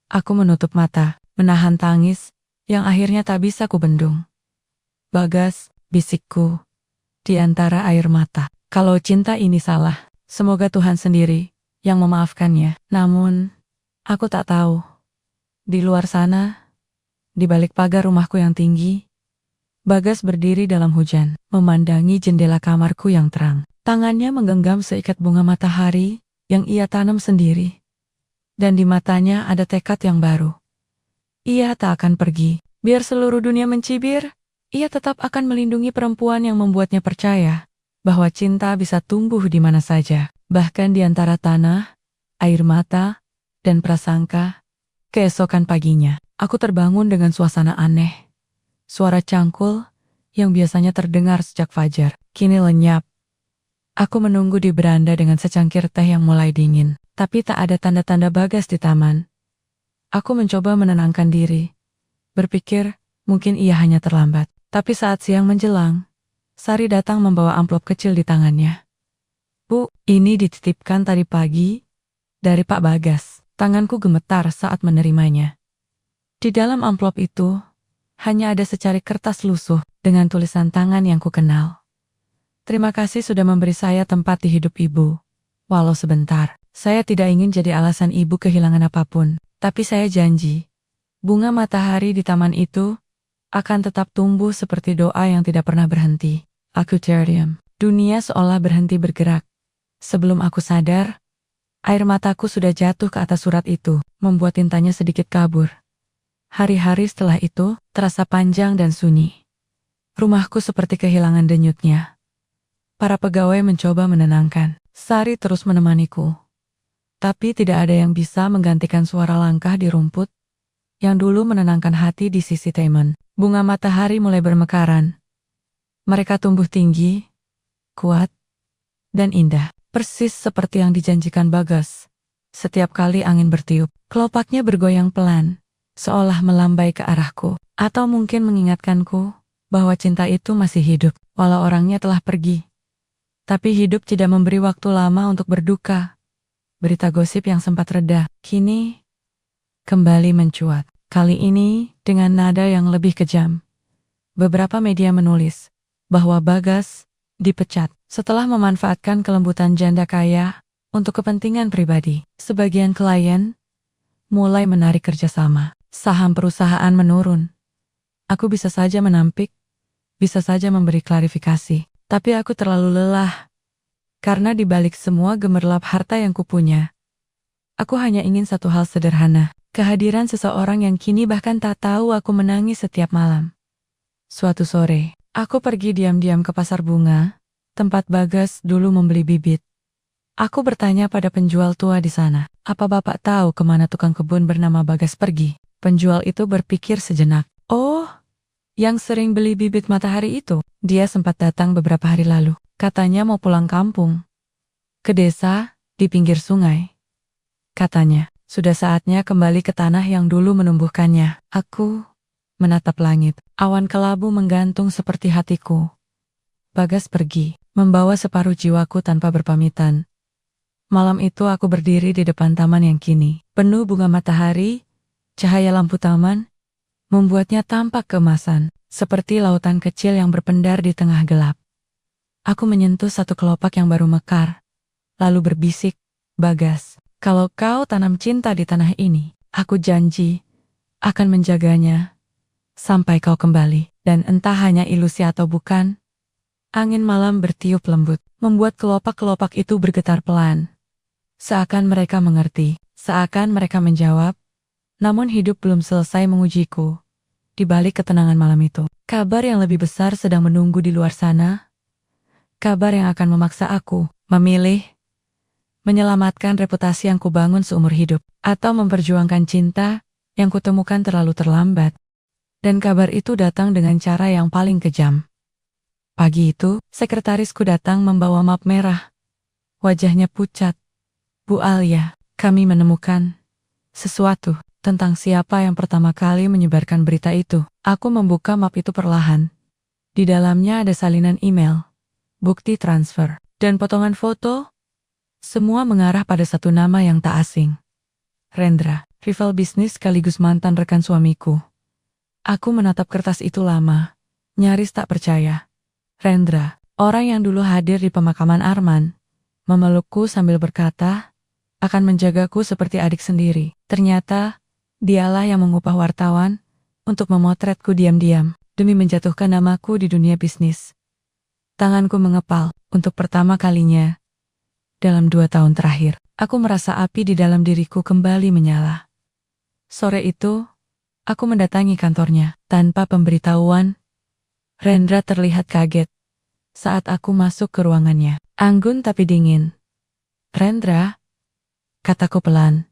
aku menutup mata, menahan tangis yang akhirnya tak bisa kubendung. Bagas, bisikku, di antara air mata. Kalau cinta ini salah, semoga Tuhan sendiri yang memaafkannya. Namun, aku tak tahu. Di luar sana, di balik pagar rumahku yang tinggi, Bagas berdiri dalam hujan, memandangi jendela kamarku yang terang. Tangannya menggenggam seikat bunga matahari yang ia tanam sendiri. Dan di matanya ada tekad yang baru. Ia tak akan pergi. Biar seluruh dunia mencibir, ia tetap akan melindungi perempuan yang membuatnya percaya bahwa cinta bisa tumbuh di mana saja, bahkan di antara tanah, air mata, dan prasangka. Keesokan paginya, aku terbangun dengan suasana aneh. Suara cangkul yang biasanya terdengar sejak fajar, kini lenyap. Aku menunggu di beranda dengan secangkir teh yang mulai dingin, tapi tak ada tanda-tanda Bagas di taman. Aku mencoba menenangkan diri, berpikir mungkin ia hanya terlambat. Tapi saat siang menjelang, Sari datang membawa amplop kecil di tangannya. Bu, ini dititipkan tadi pagi dari Pak Bagas. Tanganku gemetar saat menerimanya. Di dalam amplop itu, hanya ada secari kertas lusuh dengan tulisan tangan yang kukenal. Terima kasih sudah memberi saya tempat di hidup Ibu. Walau sebentar, saya tidak ingin jadi alasan Ibu kehilangan apapun. Tapi saya janji, bunga matahari di taman itu akan tetap tumbuh seperti doa yang tidak pernah berhenti. Aku terdiam. Dunia seolah berhenti bergerak. Sebelum aku sadar, air mataku sudah jatuh ke atas surat itu, membuat tintanya sedikit kabur. Hari-hari setelah itu terasa panjang dan sunyi. Rumahku seperti kehilangan denyutnya. Para pegawai mencoba menenangkan. Sari terus menemaniku. Tapi tidak ada yang bisa menggantikan suara langkah di rumput yang dulu menenangkan hati di sisi taman. Bunga matahari mulai bermekaran. Mereka tumbuh tinggi, kuat, dan indah. Persis seperti yang dijanjikan Bagas. Setiap kali angin bertiup, kelopaknya bergoyang pelan, seolah melambai ke arahku, atau mungkin mengingatkanku bahwa cinta itu masih hidup, walau orangnya telah pergi. Tapi hidup tidak memberi waktu lama untuk berduka. Berita gosip yang sempat reda, kini kembali mencuat. Kali ini dengan nada yang lebih kejam. Beberapa media menulis bahwa Bagas dipecat setelah memanfaatkan kelembutan janda kaya untuk kepentingan pribadi. Sebagian klien mulai menarik kerjasama. Saham perusahaan menurun. Aku bisa saja menampik, bisa saja memberi klarifikasi. Tapi aku terlalu lelah. Karena di balik semua gemerlap harta yang kupunya, aku hanya ingin satu hal sederhana. Kehadiran seseorang yang kini bahkan tak tahu aku menangis setiap malam. Suatu sore, aku pergi diam-diam ke pasar bunga, tempat Bagas dulu membeli bibit. Aku bertanya pada penjual tua di sana, apa bapak tahu kemana tukang kebun bernama Bagas pergi? Penjual itu berpikir sejenak. Oh, yang sering beli bibit matahari itu. Dia sempat datang beberapa hari lalu. Katanya mau pulang kampung. Ke desa, di pinggir sungai. Katanya, sudah saatnya kembali ke tanah yang dulu menumbuhkannya. Aku menatap langit. Awan kelabu menggantung seperti hatiku. Bagas pergi, membawa separuh jiwaku tanpa berpamitan. Malam itu aku berdiri di depan taman yang kini penuh bunga matahari, cahaya lampu taman membuatnya tampak keemasan, seperti lautan kecil yang berpendar di tengah gelap. Aku menyentuh satu kelopak yang baru mekar, lalu berbisik, Bagas, kalau kau tanam cinta di tanah ini, aku janji akan menjaganya sampai kau kembali. Dan entah hanya ilusi atau bukan, angin malam bertiup lembut, membuat kelopak-kelopak itu bergetar pelan. Seakan mereka mengerti, seakan mereka menjawab, namun hidup belum selesai mengujiku. Di balik ketenangan malam itu, kabar yang lebih besar sedang menunggu di luar sana. Kabar yang akan memaksa aku memilih menyelamatkan reputasi yang kubangun seumur hidup, atau memperjuangkan cinta yang kutemukan terlalu terlambat. Dan kabar itu datang dengan cara yang paling kejam. Pagi itu, sekretarisku datang membawa map merah. Wajahnya pucat. Bu Alia, kami menemukan sesuatu tentang siapa yang pertama kali menyebarkan berita itu. Aku membuka map itu perlahan. Di dalamnya ada salinan email, bukti transfer, dan potongan foto. Semua mengarah pada satu nama yang tak asing. Rendra, rival bisnis sekaligus mantan rekan suamiku. Aku menatap kertas itu lama, nyaris tak percaya. Rendra, orang yang dulu hadir di pemakaman Arman, memelukku sambil berkata, akan menjagaku seperti adik sendiri. Ternyata, dialah yang mengupah wartawan untuk memotretku diam-diam, demi menjatuhkan namaku di dunia bisnis. Tanganku mengepal. Untuk pertama kalinya dalam 2 tahun terakhir, aku merasa api di dalam diriku kembali menyala. Sore itu, aku mendatangi kantornya. Tanpa pemberitahuan, Rendra terlihat kaget saat aku masuk ke ruangannya. Anggun tapi dingin. Rendra, kataku pelan.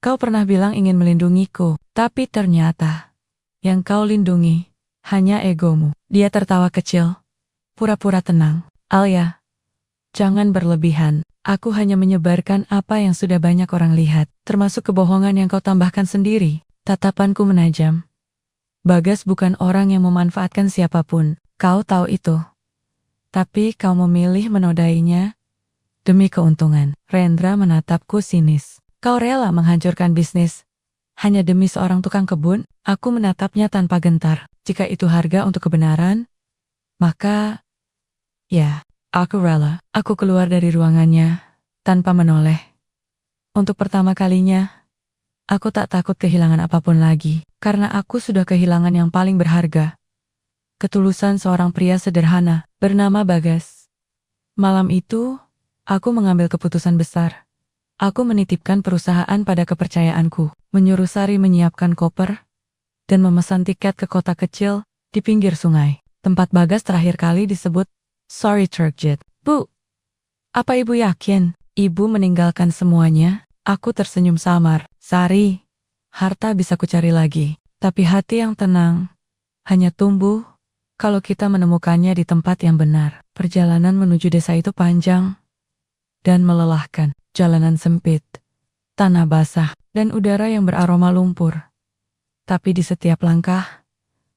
Kau pernah bilang ingin melindungiku, tapi ternyata yang kau lindungi hanya egomu. Dia tertawa kecil, pura-pura tenang. Alia, jangan berlebihan. Aku hanya menyebarkan apa yang sudah banyak orang lihat, termasuk kebohongan yang kau tambahkan sendiri. Tatapanku menajam. Bagas bukan orang yang memanfaatkan siapapun, kau tahu itu. Tapi kau memilih menodainya demi keuntungan. Rendra menatapku sinis. Kau rela menghancurkan bisnis hanya demi seorang tukang kebun? Aku menatapnya tanpa gentar. Jika itu harga untuk kebenaran, maka ya, aku rela. Aku keluar dari ruangannya tanpa menoleh. Untuk pertama kalinya, aku tak takut kehilangan apapun lagi, karena aku sudah kehilangan yang paling berharga. Ketulusan seorang pria sederhana bernama Bagas. Malam itu, aku mengambil keputusan besar. Aku menitipkan perusahaan pada kepercayaanku, menyuruh Sari menyiapkan koper, dan memesan tiket ke kota kecil di pinggir sungai, tempat Bagas terakhir kali disebut Sorry Turkjet. Bu, apa ibu yakin ibu meninggalkan semuanya? Aku tersenyum samar. Sari, harta bisa kucari lagi, tapi hati yang tenang hanya tumbuh kalau kita menemukannya di tempat yang benar. Perjalanan menuju desa itu panjang dan melelahkan. Jalanan sempit, tanah basah, dan udara yang beraroma lumpur. Tapi di setiap langkah,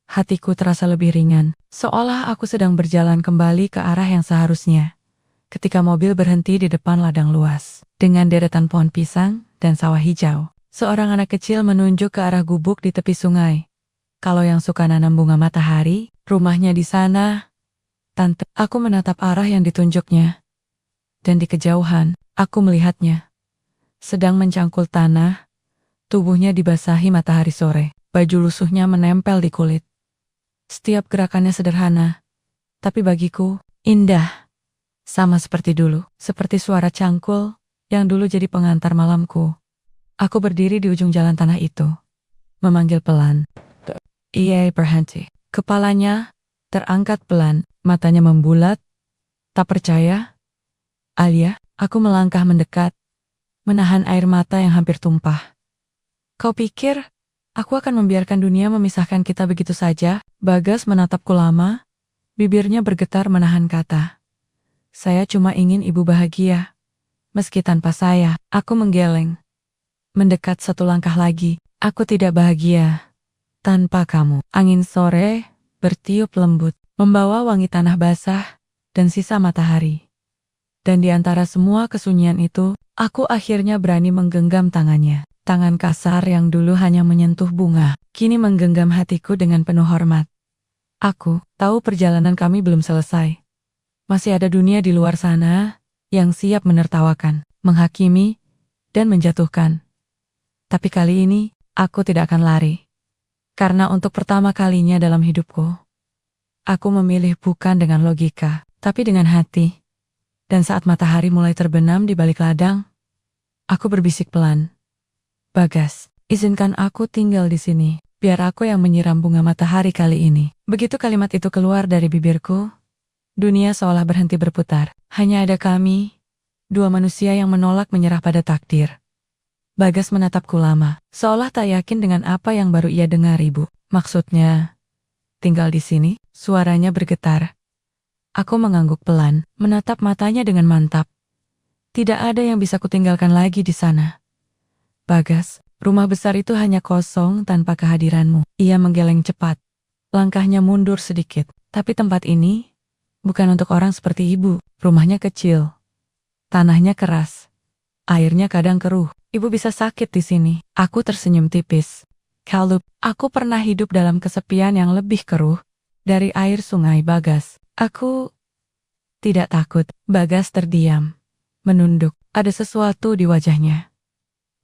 hatiku terasa lebih ringan, seolah aku sedang berjalan kembali ke arah yang seharusnya. Ketika mobil berhenti di depan ladang luas, dengan deretan pohon pisang dan sawah hijau, seorang anak kecil menunjuk ke arah gubuk di tepi sungai. Kalau yang suka nanam bunga matahari, rumahnya di sana. Tante, aku menatap arah yang ditunjuknya. Dan di kejauhan, aku melihatnya. Sedang mencangkul tanah, tubuhnya dibasahi matahari sore, baju lusuhnya menempel di kulit. Setiap gerakannya sederhana, tapi bagiku, indah. Sama seperti dulu, seperti suara cangkul yang dulu jadi pengantar malamku. Aku berdiri di ujung jalan tanah itu, memanggil pelan. Ia berhenti. Kepalanya terangkat pelan, matanya membulat. Tak percaya? Alia, aku melangkah mendekat, menahan air mata yang hampir tumpah. Kau pikir aku akan membiarkan dunia memisahkan kita begitu saja? Bagas menatapku lama, bibirnya bergetar menahan kata. Saya cuma ingin ibu bahagia. Meski tanpa saya, aku menggeleng. Mendekat satu langkah lagi, aku tidak bahagia. Tanpa kamu, angin sore bertiup lembut, membawa wangi tanah basah dan sisa matahari. Dan di antara semua kesunyian itu, aku akhirnya berani menggenggam tangannya. Tangan kasar yang dulu hanya menyentuh bunga, kini menggenggam hatiku dengan penuh hormat. Aku tahu perjalanan kami belum selesai. Masih ada dunia di luar sana yang siap menertawakan, menghakimi, dan menjatuhkan. Tapi kali ini, aku tidak akan lari. Karena untuk pertama kalinya dalam hidupku, aku memilih bukan dengan logika, tapi dengan hati. Dan saat matahari mulai terbenam di balik ladang, aku berbisik pelan. Bagas, izinkan aku tinggal di sini, biar aku yang menyiram bunga matahari kali ini. Begitu kalimat itu keluar dari bibirku, dunia seolah berhenti berputar. Hanya ada kami, dua manusia yang menolak menyerah pada takdir. Bagas menatapku lama, seolah tak yakin dengan apa yang baru ia dengar ibu. Maksudnya, tinggal di sini, suaranya bergetar. Aku mengangguk pelan, menatap matanya dengan mantap. Tidak ada yang bisa kutinggalkan lagi di sana. Bagas, rumah besar itu hanya kosong tanpa kehadiranmu. Ia menggeleng cepat. Langkahnya mundur sedikit. Tapi tempat ini bukan untuk orang seperti ibu. Rumahnya kecil. Tanahnya keras. Airnya kadang keruh. Ibu bisa sakit di sini. Aku tersenyum tipis. Kalau aku pernah hidup dalam kesepian yang lebih keruh dari air sungai. Bagas. Aku tidak takut. Bagas terdiam. Menunduk. Ada sesuatu di wajahnya.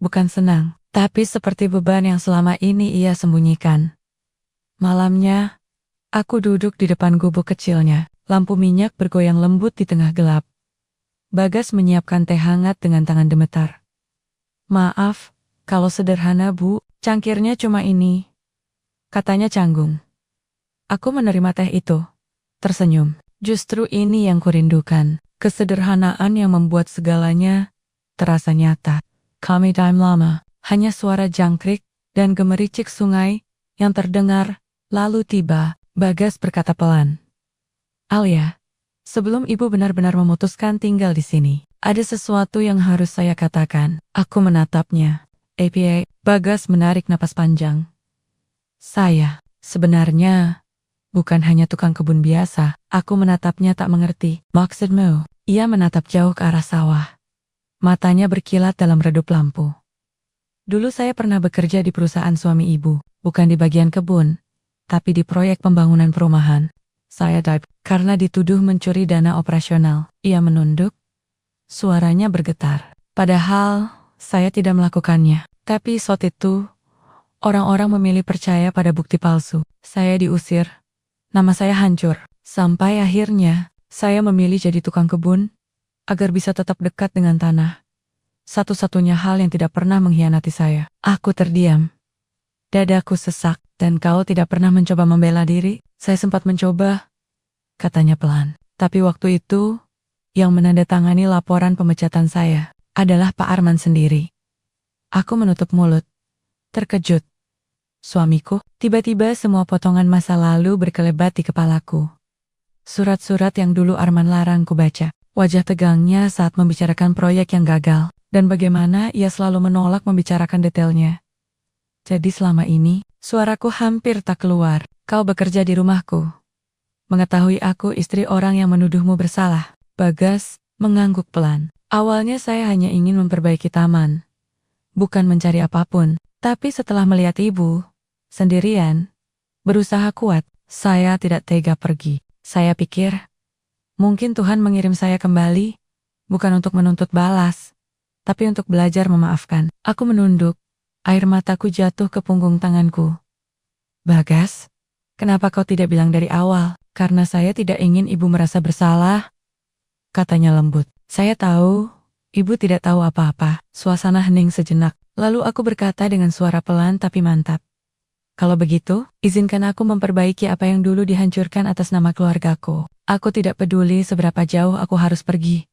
Bukan senang, tapi seperti beban yang selama ini ia sembunyikan. Malamnya, aku duduk di depan gubuk kecilnya. Lampu minyak bergoyang lembut di tengah gelap. Bagas menyiapkan teh hangat dengan tangan gemetar. Maaf, kalau sederhana bu, cangkirnya cuma ini. Katanya canggung. Aku menerima teh itu. Tersenyum. Justru ini yang kurindukan. Kesederhanaan yang membuat segalanya terasa nyata. Kami time lama, hanya suara jangkrik dan gemericik sungai yang terdengar. Lalu tiba, Bagas berkata pelan. Alia, sebelum ibu benar-benar memutuskan tinggal di sini, ada sesuatu yang harus saya katakan. Aku menatapnya. APA, Bagas menarik napas panjang. Saya, sebenarnya, bukan hanya tukang kebun biasa. Aku menatapnya tak mengerti. Maksudmu? Ia menatap jauh ke arah sawah. Matanya berkilat dalam redup lampu. Dulu saya pernah bekerja di perusahaan suami ibu, bukan di bagian kebun, tapi di proyek pembangunan perumahan. Saya dive karena dituduh mencuri dana operasional. Ia menunduk, suaranya bergetar. Padahal, saya tidak melakukannya. Tapi saat itu, orang-orang memilih percaya pada bukti palsu. Saya diusir, nama saya hancur. Sampai akhirnya, saya memilih jadi tukang kebun, agar bisa tetap dekat dengan tanah. Satu-satunya hal yang tidak pernah mengkhianati saya. Aku terdiam. Dadaku sesak, dan kau tidak pernah mencoba membela diri? Saya sempat mencoba, katanya pelan. Tapi waktu itu, yang menandatangani laporan pemecatan saya, adalah Pak Arman sendiri. Aku menutup mulut, terkejut. Suamiku, tiba-tiba semua potongan masa lalu berkelebat di kepalaku. Surat-surat yang dulu Arman larang ku baca. Wajah tegangnya saat membicarakan proyek yang gagal. dan bagaimana ia selalu menolak membicarakan detailnya. Jadi selama ini, suaraku hampir tak keluar. Kau bekerja di rumahku. Mengetahui aku istri orang yang menuduhmu bersalah. Bagas mengangguk pelan. Awalnya saya hanya ingin memperbaiki taman. Bukan mencari apapun. Tapi setelah melihat ibu, sendirian, berusaha kuat, saya tidak tega pergi. Saya pikir, mungkin Tuhan mengirim saya kembali, bukan untuk menuntut balas, tapi untuk belajar memaafkan. Aku menunduk, air mataku jatuh ke punggung tanganku. Bagas, kenapa kau tidak bilang dari awal? Karena saya tidak ingin ibu merasa bersalah, katanya lembut. Saya tahu, ibu tidak tahu apa-apa. Suasana hening sejenak, lalu aku berkata dengan suara pelan tapi mantap. Kalau begitu, izinkan aku memperbaiki apa yang dulu dihancurkan atas nama keluargaku. Aku tidak peduli seberapa jauh aku harus pergi.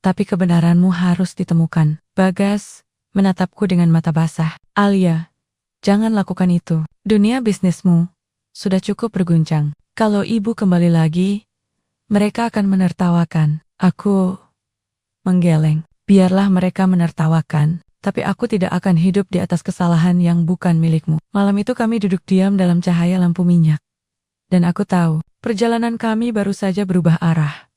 Tapi kebenaranmu harus ditemukan. Bagas menatapku dengan mata basah. Alia, jangan lakukan itu. Dunia bisnismu sudah cukup berguncang. Kalau ibu kembali lagi, mereka akan menertawakan. Aku menggeleng. Biarlah mereka menertawakan. Tapi aku tidak akan hidup di atas kesalahan yang bukan milikmu. Malam itu kami duduk diam dalam cahaya lampu minyak. Dan aku tahu, perjalanan kami baru saja berubah arah.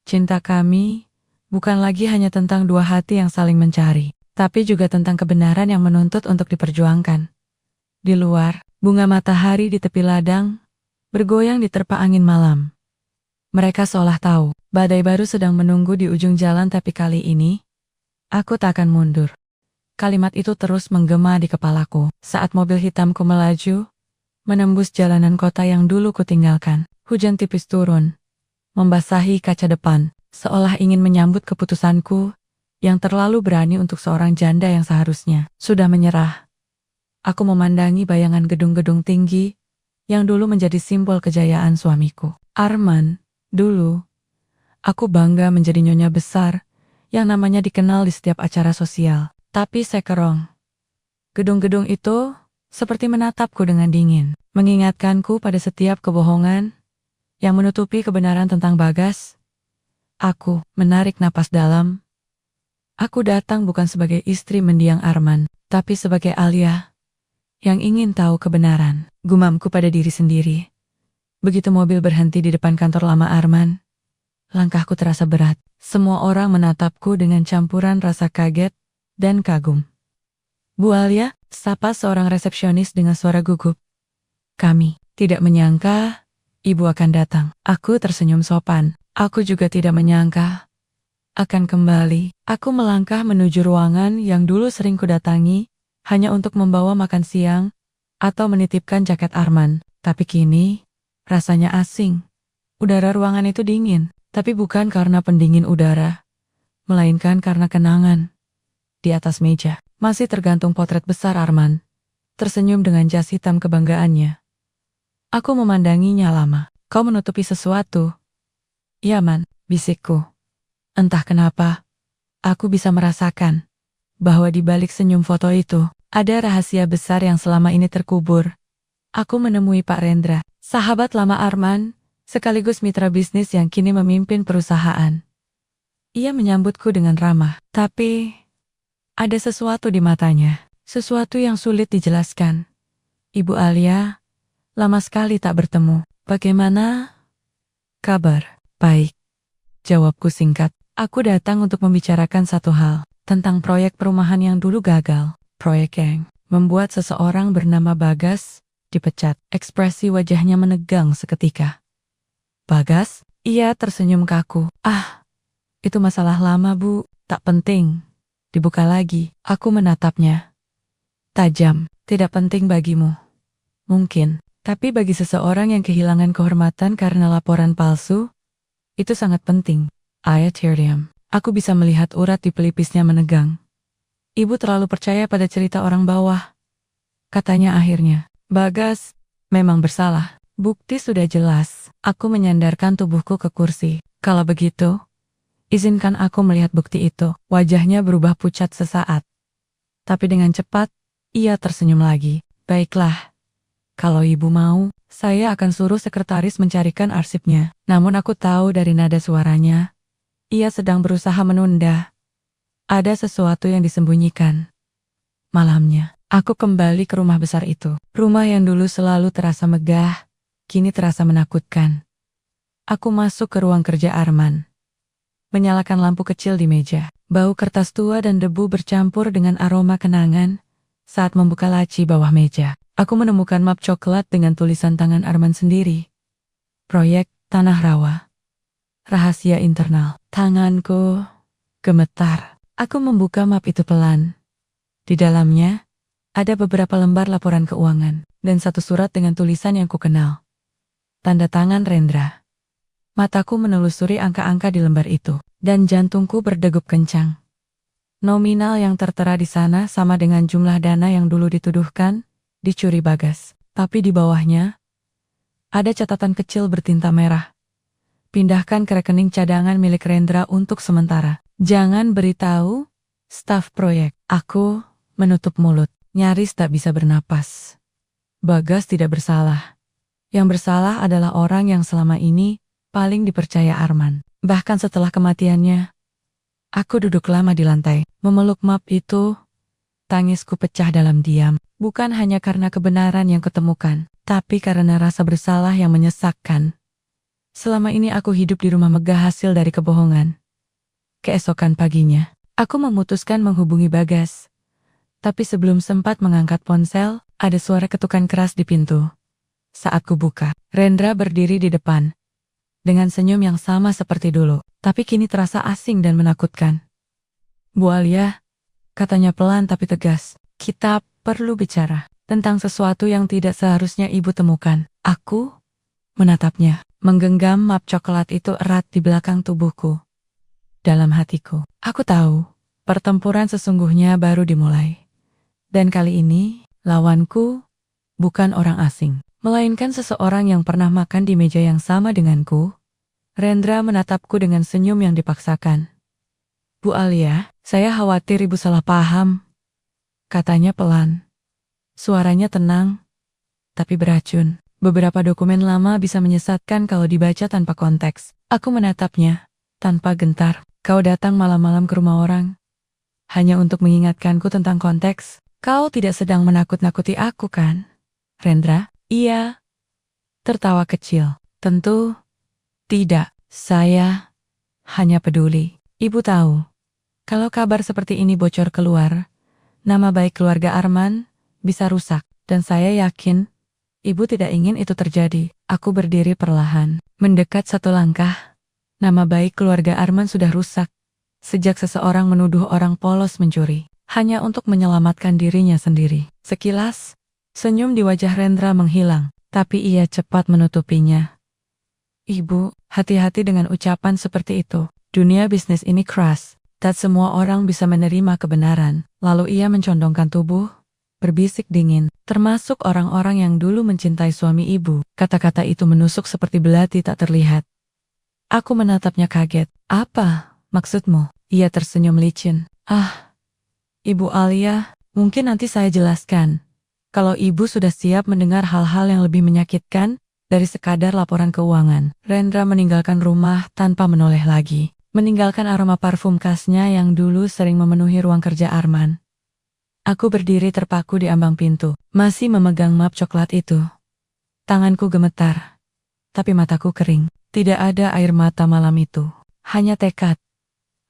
Cinta kami bukan lagi hanya tentang dua hati yang saling mencari, tapi juga tentang kebenaran yang menuntut untuk diperjuangkan. Di luar, bunga matahari di tepi ladang bergoyang diterpa angin malam. Mereka seolah tahu, badai baru sedang menunggu di ujung jalan, tapi kali ini, aku tak akan mundur. Kalimat itu terus menggema di kepalaku saat mobil hitamku melaju, menembus jalanan kota yang dulu kutinggalkan. Hujan tipis turun, membasahi kaca depan, seolah ingin menyambut keputusanku yang terlalu berani untuk seorang janda yang seharusnya sudah menyerah. Aku memandangi bayangan gedung-gedung tinggi yang dulu menjadi simbol kejayaan suamiku. Arman, dulu, aku bangga menjadi nyonya besar yang namanya dikenal di setiap acara sosial. Tapi sekerong, gedung-gedung itu seperti menatapku dengan dingin, mengingatkanku pada setiap kebohongan yang menutupi kebenaran tentang Bagas. Aku menarik napas dalam. Aku datang bukan sebagai istri mendiang Arman, tapi sebagai Alia yang ingin tahu kebenaran. Gumamku pada diri sendiri. Begitu mobil berhenti di depan kantor lama Arman, langkahku terasa berat. Semua orang menatapku dengan campuran rasa kaget dan kagum. Bu Alia, sapa seorang resepsionis dengan suara gugup. Kami tidak menyangka ibu akan datang. Aku tersenyum sopan. Aku juga tidak menyangka akan kembali. Aku melangkah menuju ruangan yang dulu sering kudatangi hanya untuk membawa makan siang atau menitipkan jaket Arman. Tapi kini rasanya asing. Udara ruangan itu dingin, tapi bukan karena pendingin udara, melainkan karena kenangan. Di atas meja, masih tergantung potret besar Arman, tersenyum dengan jas hitam kebanggaannya. Aku memandanginya lama. Kau menutupi sesuatu. Ya Man, bisikku. Entah kenapa, aku bisa merasakan bahwa di balik senyum foto itu, ada rahasia besar yang selama ini terkubur. Aku menemui Pak Rendra, sahabat lama Arman, sekaligus mitra bisnis yang kini memimpin perusahaan. Ia menyambutku dengan ramah, tapi ada sesuatu di matanya, sesuatu yang sulit dijelaskan. Ibu Alia, lama sekali tak bertemu. Bagaimana kabar? Baik, jawabku singkat. Aku datang untuk membicarakan satu hal, tentang proyek perumahan yang dulu gagal. Proyek yang membuat seseorang bernama Bagas dipecat. Ekspresi wajahnya menegang seketika. Bagas? Ia tersenyum kaku. Ah, itu masalah lama Bu, tak penting. Dibuka lagi. Aku menatapnya tajam. Tidak penting bagimu, mungkin, tapi bagi seseorang yang kehilangan kehormatan karena laporan palsu, itu sangat penting. Terdiam. Aku bisa melihat urat di pelipisnya menegang. Ibu terlalu percaya pada cerita orang bawah, katanya akhirnya. Bagas memang bersalah. Bukti sudah jelas. Aku menyandarkan tubuhku ke kursi. Kalau begitu, izinkan aku melihat bukti itu. Wajahnya berubah pucat sesaat. Tapi dengan cepat, ia tersenyum lagi. Baiklah. Kalau ibu mau, saya akan suruh sekretaris mencarikan arsipnya. Namun aku tahu dari nada suaranya, ia sedang berusaha menunda. Ada sesuatu yang disembunyikan. Malamnya, aku kembali ke rumah besar itu. Rumah yang dulu selalu terasa megah, kini terasa menakutkan. Aku masuk ke ruang kerja Arman. Menyalakan lampu kecil di meja. Bau kertas tua dan debu bercampur dengan aroma kenangan. Saat membuka laci bawah meja, aku menemukan map coklat dengan tulisan tangan Arman sendiri. Proyek Tanah Rawa. Rahasia internal. Tanganku gemetar. Aku membuka map itu pelan. Di dalamnya, ada beberapa lembar laporan keuangan dan satu surat dengan tulisan yang kukenal. Tanda tangan Rendra. Mataku menelusuri angka-angka di lembar itu, dan jantungku berdegup kencang. Nominal yang tertera di sana sama dengan jumlah dana yang dulu dituduhkan dicuri Bagas. Tapi di bawahnya, ada catatan kecil bertinta merah. Pindahkan ke rekening cadangan milik Rendra untuk sementara. Jangan beritahu staf proyek. Aku menutup mulut, nyaris tak bisa bernapas. Bagas tidak bersalah. Yang bersalah adalah orang yang selama ini paling dipercaya Arman. Bahkan setelah kematiannya, aku duduk lama di lantai, memeluk map itu. Tangisku pecah dalam diam, bukan hanya karena kebenaran yang kutemukan, tapi karena rasa bersalah yang menyesakkan. Selama ini aku hidup di rumah megah hasil dari kebohongan. Keesokan paginya, aku memutuskan menghubungi Bagas. Tapi sebelum sempat mengangkat ponsel, ada suara ketukan keras di pintu. Saat kubuka, Rendra berdiri di depan. Dengan senyum yang sama seperti dulu, tapi kini terasa asing dan menakutkan. Bu Alia, katanya pelan tapi tegas, kita perlu bicara tentang sesuatu yang tidak seharusnya ibu temukan. Aku menatapnya, menggenggam map coklat itu erat di belakang tubuhku. Dalam hatiku, aku tahu, pertempuran sesungguhnya baru dimulai. Dan kali ini, lawanku bukan orang asing, melainkan seseorang yang pernah makan di meja yang sama denganku. Rendra menatapku dengan senyum yang dipaksakan. Bu Alia, saya khawatir ibu salah paham, katanya pelan. Suaranya tenang, tapi beracun. Beberapa dokumen lama bisa menyesatkan kalau dibaca tanpa konteks. Aku menatapnya, tanpa gentar. Kau datang malam-malam ke rumah orang, hanya untuk mengingatkanku tentang konteks. Kau tidak sedang menakut-nakuti aku, kan? Rendra, iya. Tertawa kecil. Tentu tidak. Saya hanya peduli. Ibu tahu, kalau kabar seperti ini bocor keluar, nama baik keluarga Arman bisa rusak. Dan saya yakin, ibu tidak ingin itu terjadi. Aku berdiri perlahan, mendekat satu langkah. Nama baik keluarga Arman sudah rusak. Sejak seseorang menuduh orang polos mencuri, hanya untuk menyelamatkan dirinya sendiri. Sekilas, senyum di wajah Rendra menghilang, tapi ia cepat menutupinya. Ibu, hati-hati dengan ucapan seperti itu. Dunia bisnis ini keras. Tak semua orang bisa menerima kebenaran. Lalu ia mencondongkan tubuh, berbisik dingin, termasuk orang-orang yang dulu mencintai suami ibu. Kata-kata itu menusuk seperti belati tak terlihat. Aku menatapnya kaget. Apa maksudmu? Ia tersenyum licin. Ibu Alia, mungkin nanti saya jelaskan. Kalau ibu sudah siap mendengar hal-hal yang lebih menyakitkan dari sekadar laporan keuangan. Rendra meninggalkan rumah tanpa menoleh lagi. Meninggalkan aroma parfum khasnya yang dulu sering memenuhi ruang kerja Arman. Aku berdiri terpaku di ambang pintu, masih memegang map coklat itu. Tanganku gemetar, tapi mataku kering. Tidak ada air mata malam itu, hanya tekad.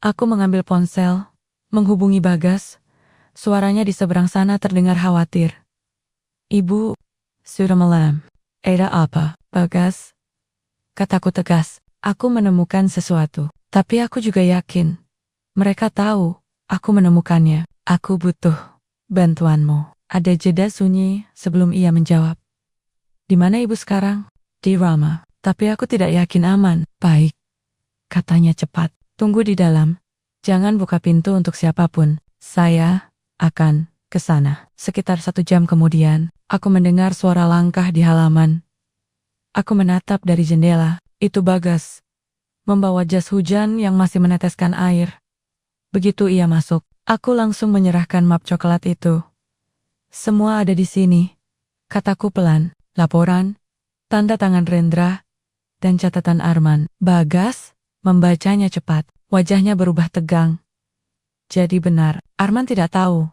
Aku mengambil ponsel, menghubungi Bagas. Suaranya di seberang sana terdengar khawatir. Ibu, sudah malam. Ada apa, Bagas? Kataku tegas. Aku menemukan sesuatu, tapi aku juga yakin. Mereka tahu, aku menemukannya. Aku butuh bantuanmu. Ada jeda sunyi sebelum ia menjawab. Di mana ibu sekarang? Di Rama. Tapi aku tidak yakin aman. Baik, katanya cepat. Tunggu di dalam. Jangan buka pintu untuk siapapun. Saya akan ke sana. Sekitar 1 jam kemudian, aku mendengar suara langkah di halaman. Aku menatap dari jendela. Itu Bagas, membawa jas hujan yang masih meneteskan air. Begitu ia masuk, aku langsung menyerahkan map coklat itu. Semua ada di sini, kataku pelan. Laporan, tanda tangan Rendra, dan catatan Arman. Bagas membacanya cepat, wajahnya berubah tegang. Jadi benar, Arman tidak tahu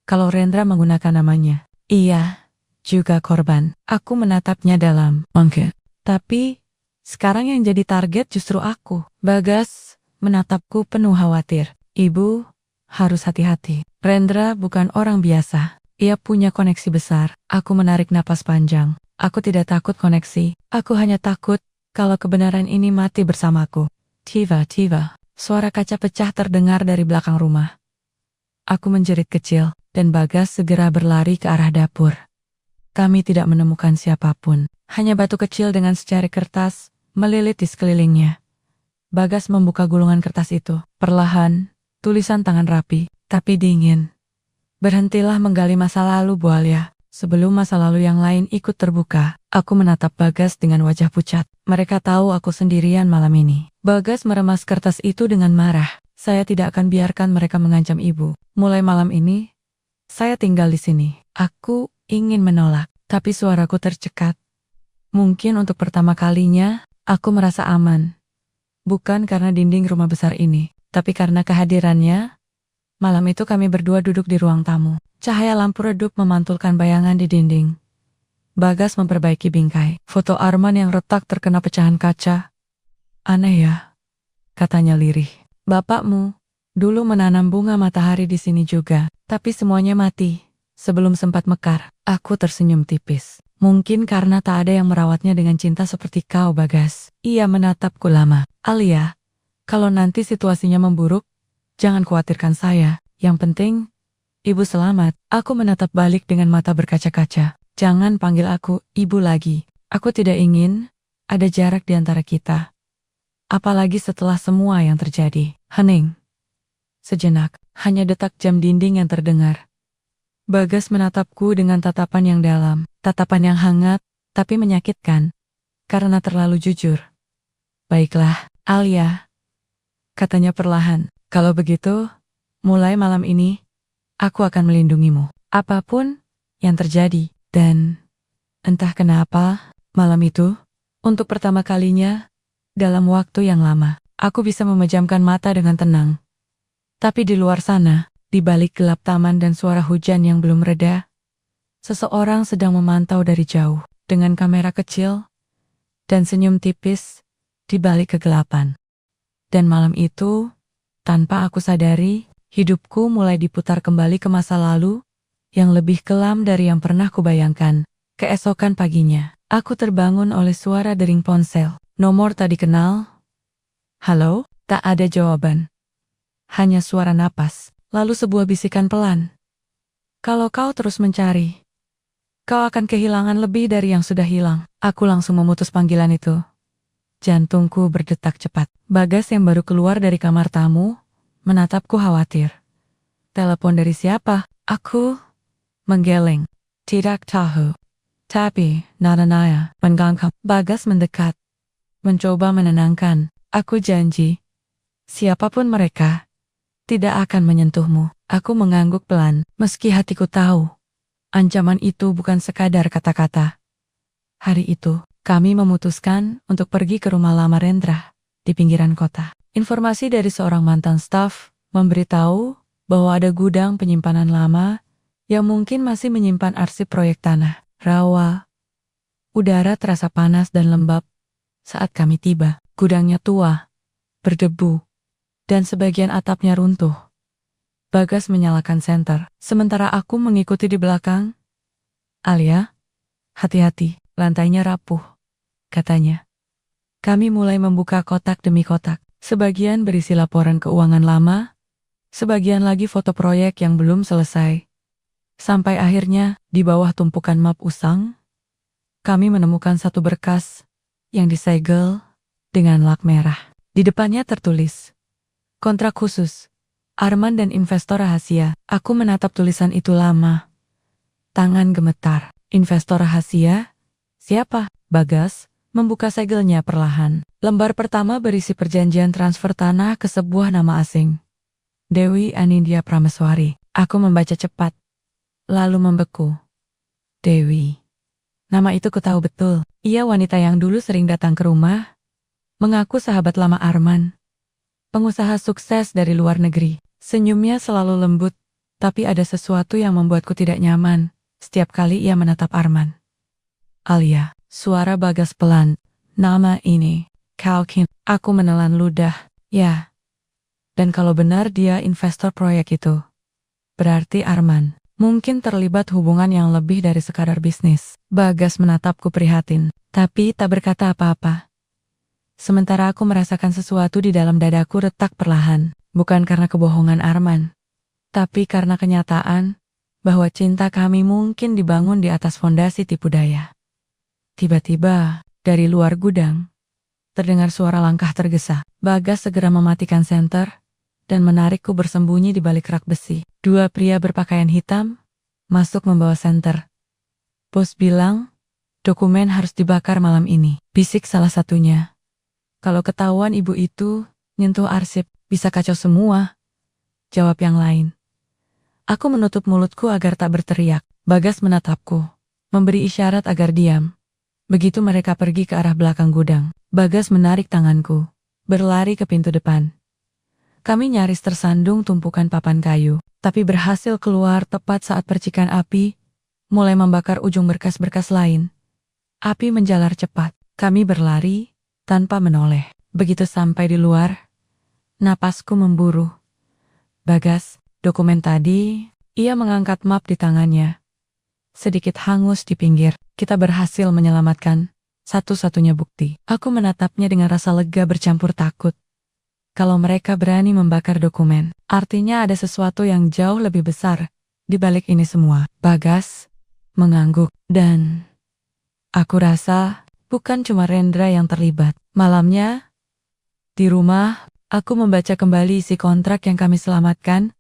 kalau Rendra menggunakan namanya. Iya, juga korban. Aku menatapnya dalam. Oke. Tapi, sekarang yang jadi target justru aku. Bagas menatapku penuh khawatir. Ibu, harus hati-hati. Rendra bukan orang biasa. Ia punya koneksi besar. Aku menarik napas panjang. Aku tidak takut koneksi. Aku hanya takut kalau kebenaran ini mati bersamaku. Tiba-tiba, suara kaca pecah terdengar dari belakang rumah. Aku menjerit kecil, dan Bagas segera berlari ke arah dapur. Kami tidak menemukan siapapun. Hanya batu kecil dengan secari kertas melilit di sekelilingnya. Bagas membuka gulungan kertas itu. Perlahan, tulisan tangan rapi, tapi dingin. Berhentilah menggali masa lalu, Bu Alia. Sebelum masa lalu yang lain ikut terbuka, aku menatap Bagas dengan wajah pucat. Mereka tahu aku sendirian malam ini. Bagas meremas kertas itu dengan marah. Saya tidak akan biarkan mereka mengancam ibu. Mulai malam ini, saya tinggal di sini. Aku ingin menolak, tapi suaraku tercekat. Mungkin untuk pertama kalinya, aku merasa aman. Bukan karena dinding rumah besar ini, tapi karena kehadirannya. Malam itu kami berdua duduk di ruang tamu. Cahaya lampu redup memantulkan bayangan di dinding. Bagas memperbaiki bingkai. Foto Arman yang retak terkena pecahan kaca. Aneh ya, katanya lirih. Bapakmu dulu menanam bunga matahari di sini juga, tapi semuanya mati sebelum sempat mekar. Aku tersenyum tipis. Mungkin karena tak ada yang merawatnya dengan cinta seperti kau, Bagas. Ia menatapku lama. Alia, kalau nanti situasinya memburuk, jangan khawatirkan saya. Yang penting, ibu selamat. Aku menatap balik dengan mata berkaca-kaca. Jangan panggil aku ibu lagi. Aku tidak ingin ada jarak di antara kita. Apalagi setelah semua yang terjadi. Hening. Sejenak, hanya detak jam dinding yang terdengar. Bagas menatapku dengan tatapan yang dalam. Tatapan yang hangat, tapi menyakitkan. Karena terlalu jujur. Baiklah, Alia, katanya perlahan. Kalau begitu, mulai malam ini, aku akan melindungimu. Apapun yang terjadi. Dan, entah kenapa, malam itu, untuk pertama kalinya, dalam waktu yang lama, aku bisa memejamkan mata dengan tenang. Tapi di luar sana, di balik gelap taman dan suara hujan yang belum reda, seseorang sedang memantau dari jauh, dengan kamera kecil, dan senyum tipis, di balik kegelapan. Dan malam itu, tanpa aku sadari, hidupku mulai diputar kembali ke masa lalu, yang lebih kelam dari yang pernah kubayangkan. Keesokan paginya, aku terbangun oleh suara dering ponsel. Nomor tak dikenal. Halo, tak ada jawaban. Hanya suara napas, lalu sebuah bisikan pelan. Kalau kau terus mencari, kau akan kehilangan lebih dari yang sudah hilang. Aku langsung memutus panggilan itu. Jantungku berdetak cepat. Bagas yang baru keluar dari kamar tamu, menatapku khawatir. Telepon dari siapa? Aku menggeleng. Tidak tahu. Tapi, Naranaya mengganggu. Bagas mendekat. Mencoba menenangkan. Aku janji. Siapapun mereka, tidak akan menyentuhmu. Aku mengangguk pelan, meski hatiku tahu. Ancaman itu bukan sekadar kata-kata. Hari itu, kami memutuskan untuk pergi ke rumah lama Rendra, di pinggiran kota. Informasi dari seorang mantan staf memberitahu bahwa ada gudang penyimpanan lama yang mungkin masih menyimpan arsip proyek tanah rawa. Udara terasa panas dan lembab saat kami tiba. Gudangnya tua, berdebu, dan sebagian atapnya runtuh. Bagas menyalakan senter, sementara aku mengikuti di belakang. Alia, hati-hati, lantainya rapuh, katanya. Kami mulai membuka kotak demi kotak. Sebagian berisi laporan keuangan lama, sebagian lagi foto proyek yang belum selesai. Sampai akhirnya, di bawah tumpukan map usang, kami menemukan satu berkas yang disegel dengan lak merah. Di depannya tertulis, kontrak khusus, Arman dan investor rahasia. Aku menatap tulisan itu lama. Tangan gemetar. Investor rahasia? Siapa? Bagas membuka segelnya perlahan. Lembar pertama berisi perjanjian transfer tanah ke sebuah nama asing. Dewi Anindya Prameswari. Aku membaca cepat, lalu membeku. Dewi. Nama itu ku tahu betul. Ia wanita yang dulu sering datang ke rumah, mengaku sahabat lama Arman. Pengusaha sukses dari luar negeri. Senyumnya selalu lembut, tapi ada sesuatu yang membuatku tidak nyaman setiap kali ia menatap Arman. Alia, suara Bagas pelan. Nama ini, kau kin. Aku menelan ludah. Ya. Dan kalau benar dia investor proyek itu, berarti Arman mungkin terlibat hubungan yang lebih dari sekadar bisnis. Bagas menatapku prihatin, tapi tak berkata apa-apa. Sementara aku merasakan sesuatu di dalam dadaku retak perlahan, bukan karena kebohongan Arman, tapi karena kenyataan bahwa cinta kami mungkin dibangun di atas fondasi tipu daya. Tiba-tiba, dari luar gudang, terdengar suara langkah tergesa. Bagas segera mematikan senter dan menarikku bersembunyi di balik rak besi. Dua pria berpakaian hitam masuk membawa senter. Bos bilang, dokumen harus dibakar malam ini, bisik salah satunya. Kalau ketahuan ibu itu nyentuh arsip, bisa kacau semua, jawab yang lain. Aku menutup mulutku agar tak berteriak. Bagas menatapku, memberi isyarat agar diam. Begitu mereka pergi ke arah belakang gudang, Bagas menarik tanganku, berlari ke pintu depan. Kami nyaris tersandung tumpukan papan kayu, tapi berhasil keluar tepat saat percikan api mulai membakar ujung berkas-berkas lain. Api menjalar cepat, kami berlari tanpa menoleh. Begitu sampai di luar, napasku memburu. Bagas, dokumen tadi, ia mengangkat map di tangannya. Sedikit hangus di pinggir, kita berhasil menyelamatkan satu-satunya bukti. Aku menatapnya dengan rasa lega bercampur takut. Kalau mereka berani membakar dokumen, artinya ada sesuatu yang jauh lebih besar di balik ini semua. Bagas mengangguk, dan aku rasa bukan cuma Rendra yang terlibat. Malamnya, di rumah, aku membaca kembali isi kontrak yang kami selamatkan.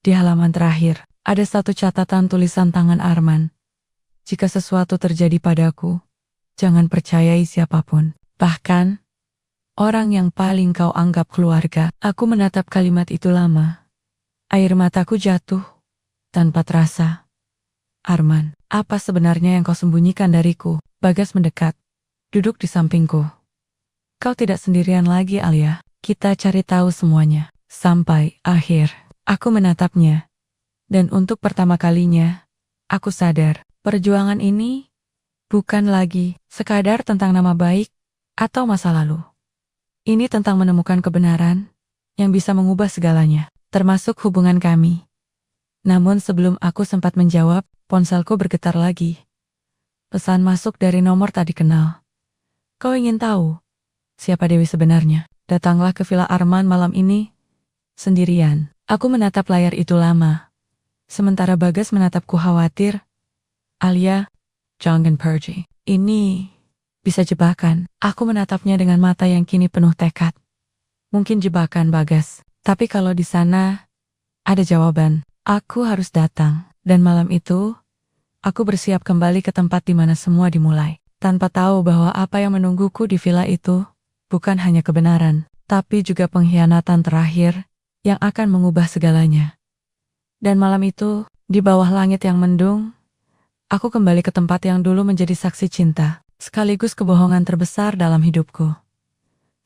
Di halaman terakhir, ada satu catatan tulisan tangan Arman. Jika sesuatu terjadi padaku, jangan percayai siapapun, bahkan orang yang paling kau anggap keluarga. Aku menatap kalimat itu lama. Air mataku jatuh tanpa terasa. Arman, apa sebenarnya yang kau sembunyikan dariku? Bagas mendekat, duduk di sampingku. Kau tidak sendirian lagi, Alia. Kita cari tahu semuanya. Sampai akhir, aku menatapnya. Dan untuk pertama kalinya, aku sadar, perjuangan ini bukan lagi sekadar tentang nama baik atau masa lalu. Ini tentang menemukan kebenaran yang bisa mengubah segalanya, termasuk hubungan kami. Namun sebelum aku sempat menjawab, ponselku bergetar lagi. Pesan masuk dari nomor tak dikenal. Kau ingin tahu siapa Dewi sebenarnya? Datanglah ke Villa Arman malam ini sendirian. Aku menatap layar itu lama. Sementara Bagas menatapku khawatir. Alia, jangan pergi. Ini bisa jebakan. Aku menatapnya dengan mata yang kini penuh tekad. Mungkin jebakan, Bagas. Tapi kalau di sana ada jawaban, aku harus datang. Dan malam itu, aku bersiap kembali ke tempat di mana semua dimulai. Tanpa tahu bahwa apa yang menungguku di villa itu bukan hanya kebenaran, tapi juga pengkhianatan terakhir yang akan mengubah segalanya. Dan malam itu, di bawah langit yang mendung, aku kembali ke tempat yang dulu menjadi saksi cinta, sekaligus kebohongan terbesar dalam hidupku.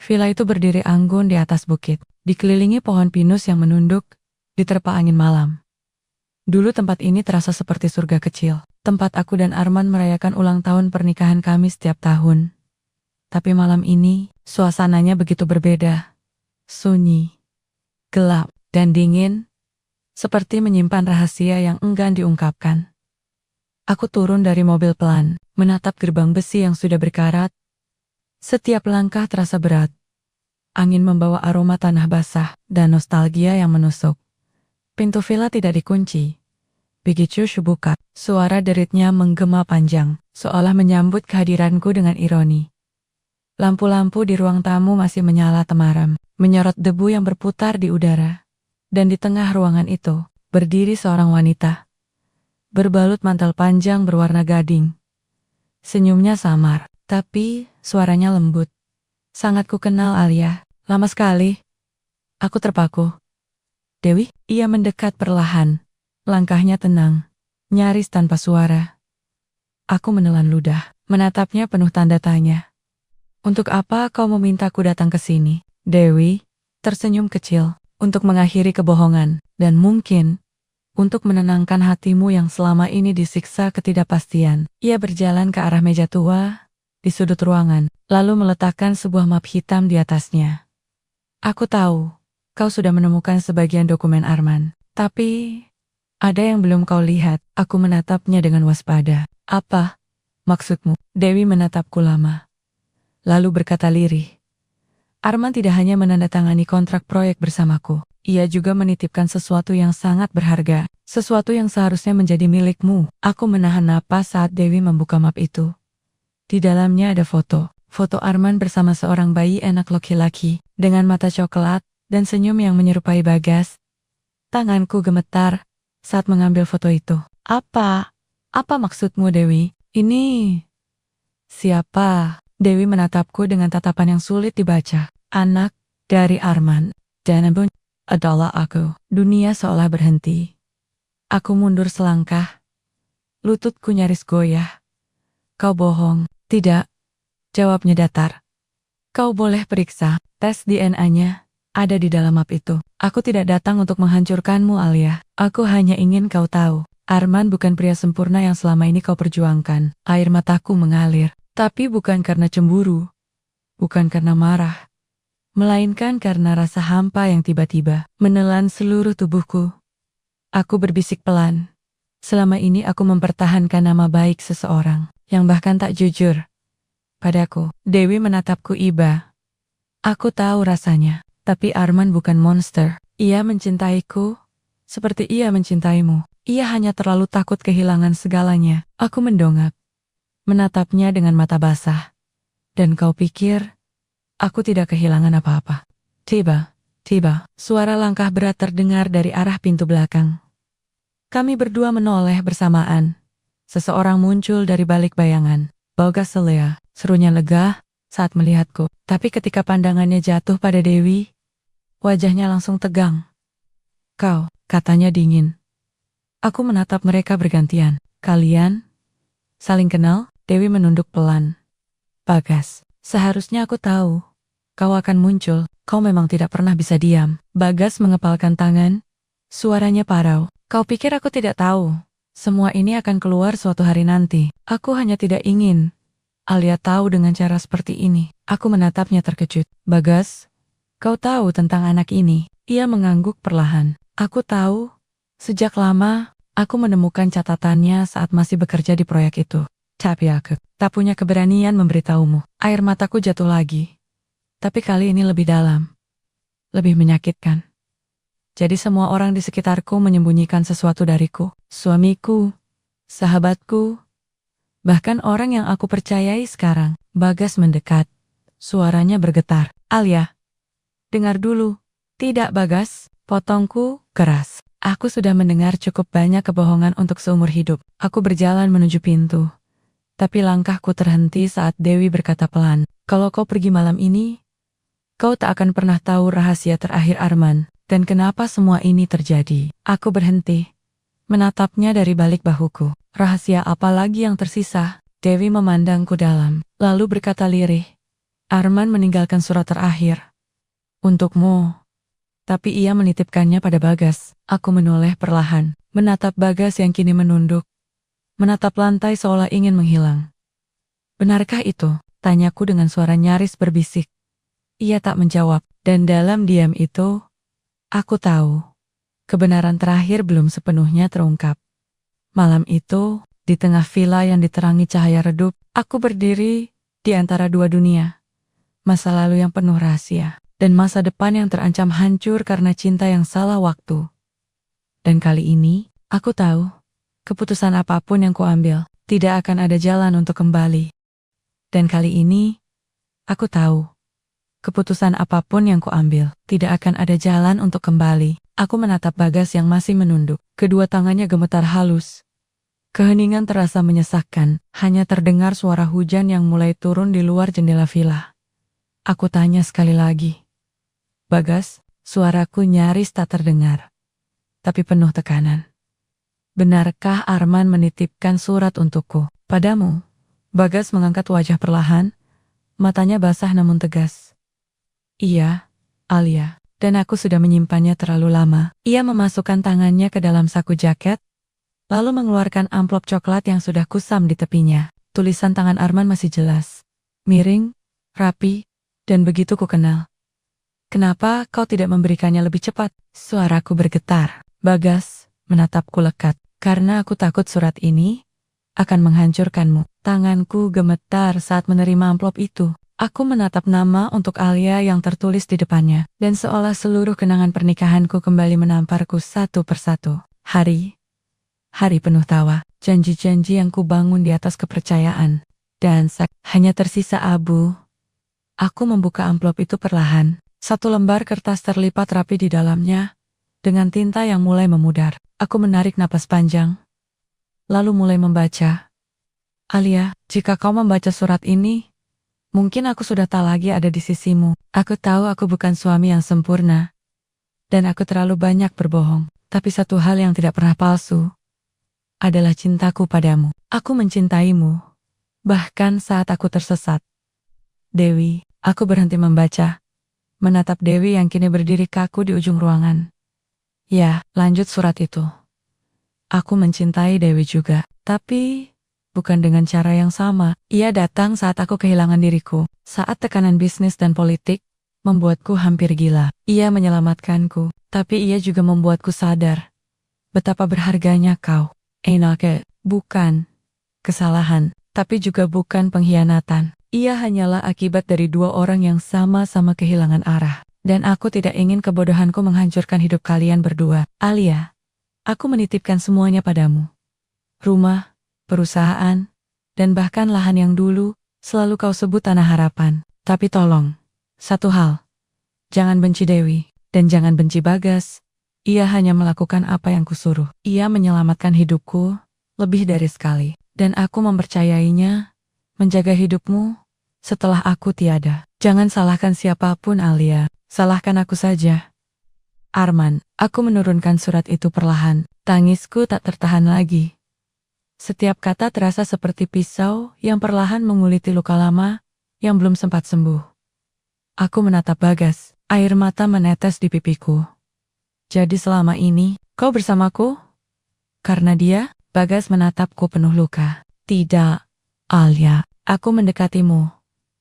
Villa itu berdiri anggun di atas bukit, dikelilingi pohon pinus yang menunduk, diterpa angin malam. Dulu tempat ini terasa seperti surga kecil, tempat aku dan Arman merayakan ulang tahun pernikahan kami setiap tahun. Tapi malam ini, suasananya begitu berbeda. Sunyi, gelap, dan dingin, seperti menyimpan rahasia yang enggan diungkapkan. Aku turun dari mobil pelan, menatap gerbang besi yang sudah berkarat. Setiap langkah terasa berat. Angin membawa aroma tanah basah dan nostalgia yang menusuk. Pintu villa tidak dikunci. Begitu buka, suara deritnya menggema panjang, seolah menyambut kehadiranku dengan ironi. Lampu-lampu di ruang tamu masih menyala temaram, menyorot debu yang berputar di udara. Dan di tengah ruangan itu, berdiri seorang wanita. Berbalut mantel panjang berwarna gading. Senyumnya samar, tapi suaranya lembut. Sangat ku kenal Alia, lama sekali. Aku terpaku. Dewi, ia mendekat perlahan. Langkahnya tenang, nyaris tanpa suara. Aku menelan ludah, menatapnya penuh tanda tanya. Untuk apa kau memintaku datang ke sini? Dewi tersenyum kecil, untuk mengakhiri kebohongan, dan mungkin untuk menenangkan hatimu yang selama ini disiksa ketidakpastian. Ia berjalan ke arah meja tua di sudut ruangan, lalu meletakkan sebuah map hitam di atasnya. Aku tahu, kau sudah menemukan sebagian dokumen Arman, tapi ada yang belum kau lihat. Aku menatapnya dengan waspada. Apa maksudmu? Dewi menatapku lama, lalu berkata lirih. Arman tidak hanya menandatangani kontrak proyek bersamaku, ia juga menitipkan sesuatu yang sangat berharga, sesuatu yang seharusnya menjadi milikmu. Aku menahan napas saat Dewi membuka map itu. Di dalamnya ada foto Arman bersama seorang bayi anak laki-laki, dengan mata coklat dan senyum yang menyerupai Bagas. Tanganku gemetar saat mengambil foto itu. Apa maksudmu, Dewi? Ini siapa? Dewi menatapku dengan tatapan yang sulit dibaca. Anak dari Arman. Dan adalah aku. Dunia seolah berhenti. Aku mundur selangkah. Lututku nyaris goyah. Kau bohong. Tidak. Jawabnya datar. Kau boleh periksa. Tes DNA-nya ada di dalam map itu. Aku tidak datang untuk menghancurkanmu, Alia. Aku hanya ingin kau tahu. Arman bukan pria sempurna yang selama ini kau perjuangkan. Air mataku mengalir. Tapi bukan karena cemburu. Bukan karena marah. Melainkan karena rasa hampa yang tiba-tiba menelan seluruh tubuhku. Aku berbisik pelan. Selama ini aku mempertahankan nama baik seseorang yang bahkan tak jujur padaku. Dewi menatapku iba. Aku tahu rasanya, tapi Arman bukan monster. Ia mencintaiku seperti ia mencintaimu. Ia hanya terlalu takut kehilangan segalanya. Aku mendongak, menatapnya dengan mata basah. Dan kau pikir aku tidak kehilangan apa-apa? Tiba, suara langkah berat terdengar dari arah pintu belakang. Kami berdua menoleh bersamaan. Seseorang muncul dari balik bayangan. Bagas Selea, serunya lega saat melihatku. Tapi ketika pandangannya jatuh pada Dewi, wajahnya langsung tegang. Kau, katanya dingin. Aku menatap mereka bergantian. Kalian saling kenal? Dewi menunduk pelan. Bagas, seharusnya aku tahu. Kau akan muncul, kau memang tidak pernah bisa diam. Bagas mengepalkan tangan, suaranya parau. Kau pikir aku tidak tahu? Semua ini akan keluar suatu hari nanti. Aku hanya tidak ingin Alia tahu dengan cara seperti ini. Aku menatapnya terkejut. Bagas, kau tahu tentang anak ini? Ia mengangguk perlahan. Aku tahu. Sejak lama, aku menemukan catatannya saat masih bekerja di proyek itu. Tapi aku tak punya keberanian memberitahumu. Air mataku jatuh lagi. Tapi kali ini lebih dalam. Lebih menyakitkan. Jadi semua orang di sekitarku menyembunyikan sesuatu dariku. Suamiku, sahabatku, bahkan orang yang aku percayai sekarang. Bagas mendekat. Suaranya bergetar. Alia, dengar dulu. Tidak, Bagas. Potongku keras. Aku sudah mendengar cukup banyak kebohongan untuk seumur hidup. Aku berjalan menuju pintu. Tapi langkahku terhenti saat Dewi berkata pelan. Kalau kau pergi malam ini, kau tak akan pernah tahu rahasia terakhir Arman. Dan kenapa semua ini terjadi? Aku berhenti, menatapnya dari balik bahuku. Rahasia apa lagi yang tersisa? Dewi memandangku dalam, lalu berkata lirih. Arman meninggalkan surat terakhir. Untukmu. Tapi ia menitipkannya pada Bagas. Aku menoleh perlahan, menatap Bagas yang kini menunduk. Menatap lantai seolah ingin menghilang. Benarkah itu? Tanyaku dengan suara nyaris berbisik. Ia tak menjawab, dan dalam diam itu, aku tahu, kebenaran terakhir belum sepenuhnya terungkap. Malam itu, di tengah villa yang diterangi cahaya redup, aku berdiri di antara dua dunia. Masa lalu yang penuh rahasia, dan masa depan yang terancam hancur karena cinta yang salah waktu. Dan kali ini, aku tahu, keputusan apapun yang kuambil, tidak akan ada jalan untuk kembali. Dan kali ini, aku tahu, keputusan apapun yang kuambil, tidak akan ada jalan untuk kembali. Aku menatap Bagas yang masih menunduk. Kedua tangannya gemetar halus. Keheningan terasa menyesakkan. Hanya terdengar suara hujan yang mulai turun di luar jendela villa. Aku tanya sekali lagi. Bagas, suaraku nyaris tak terdengar. Tapi penuh tekanan. Benarkah Arman menitipkan surat untukku? Padamu? Bagas mengangkat wajah perlahan. Matanya basah namun tegas. Iya, Alia. dan aku sudah menyimpannya terlalu lama. Ia memasukkan tangannya ke dalam saku jaket, lalu mengeluarkan amplop coklat yang sudah kusam di tepinya. Tulisan tangan Arman masih jelas, miring, rapi, dan begitu ku kenal. Kenapa kau tidak memberikannya lebih cepat? Suaraku bergetar. Bagas menatapku lekat. Karena aku takut surat ini akan menghancurkanmu. Tanganku gemetar saat menerima amplop itu. Aku menatap nama untuk Alia yang tertulis di depannya, dan seolah seluruh kenangan pernikahanku kembali menamparku satu persatu. Hari penuh tawa, janji-janji yang kubangun di atas kepercayaan, dan hanya tersisa abu. Aku membuka amplop itu perlahan. Satu lembar kertas terlipat rapi di dalamnya, dengan tinta yang mulai memudar. Aku menarik napas panjang, lalu mulai membaca. Alia, jika kau membaca surat ini, mungkin aku sudah tak lagi ada di sisimu. Aku tahu aku bukan suami yang sempurna, dan aku terlalu banyak berbohong. Tapi satu hal yang tidak pernah palsu adalah cintaku padamu. Aku mencintaimu, bahkan saat aku tersesat. Dewi, aku berhenti membaca, menatap Dewi yang kini berdiri kaku di ujung ruangan. Ya, lanjut surat itu. Aku mencintai Dewi juga, tapi bukan dengan cara yang sama. Ia datang saat aku kehilangan diriku, saat tekanan bisnis dan politik membuatku hampir gila. Ia menyelamatkanku, tapi ia juga membuatku sadar betapa berharganya kau. Enake, bukan kesalahan, tapi juga bukan pengkhianatan. Ia hanyalah akibat dari dua orang yang sama-sama kehilangan arah. Dan aku tidak ingin kebodohanku menghancurkan hidup kalian berdua. Alia, aku menitipkan semuanya padamu. Rumah, perusahaan, dan bahkan lahan yang dulu selalu kau sebut tanah harapan. Tapi tolong, satu hal, jangan benci Dewi, dan jangan benci Bagas. Ia hanya melakukan apa yang kusuruh. Ia menyelamatkan hidupku lebih dari sekali, dan aku mempercayainya menjaga hidupmu setelah aku tiada. Jangan salahkan siapapun, Alia, salahkan aku saja. Arman, aku menurunkan surat itu perlahan. Tangisku tak tertahan lagi. Setiap kata terasa seperti pisau yang perlahan menguliti luka lama yang belum sempat sembuh. Aku menatap Bagas, air mata menetes di pipiku. Jadi selama ini, kau bersamaku? Karena dia, Bagas menatapku penuh luka. Tidak, Alia, aku mendekatimu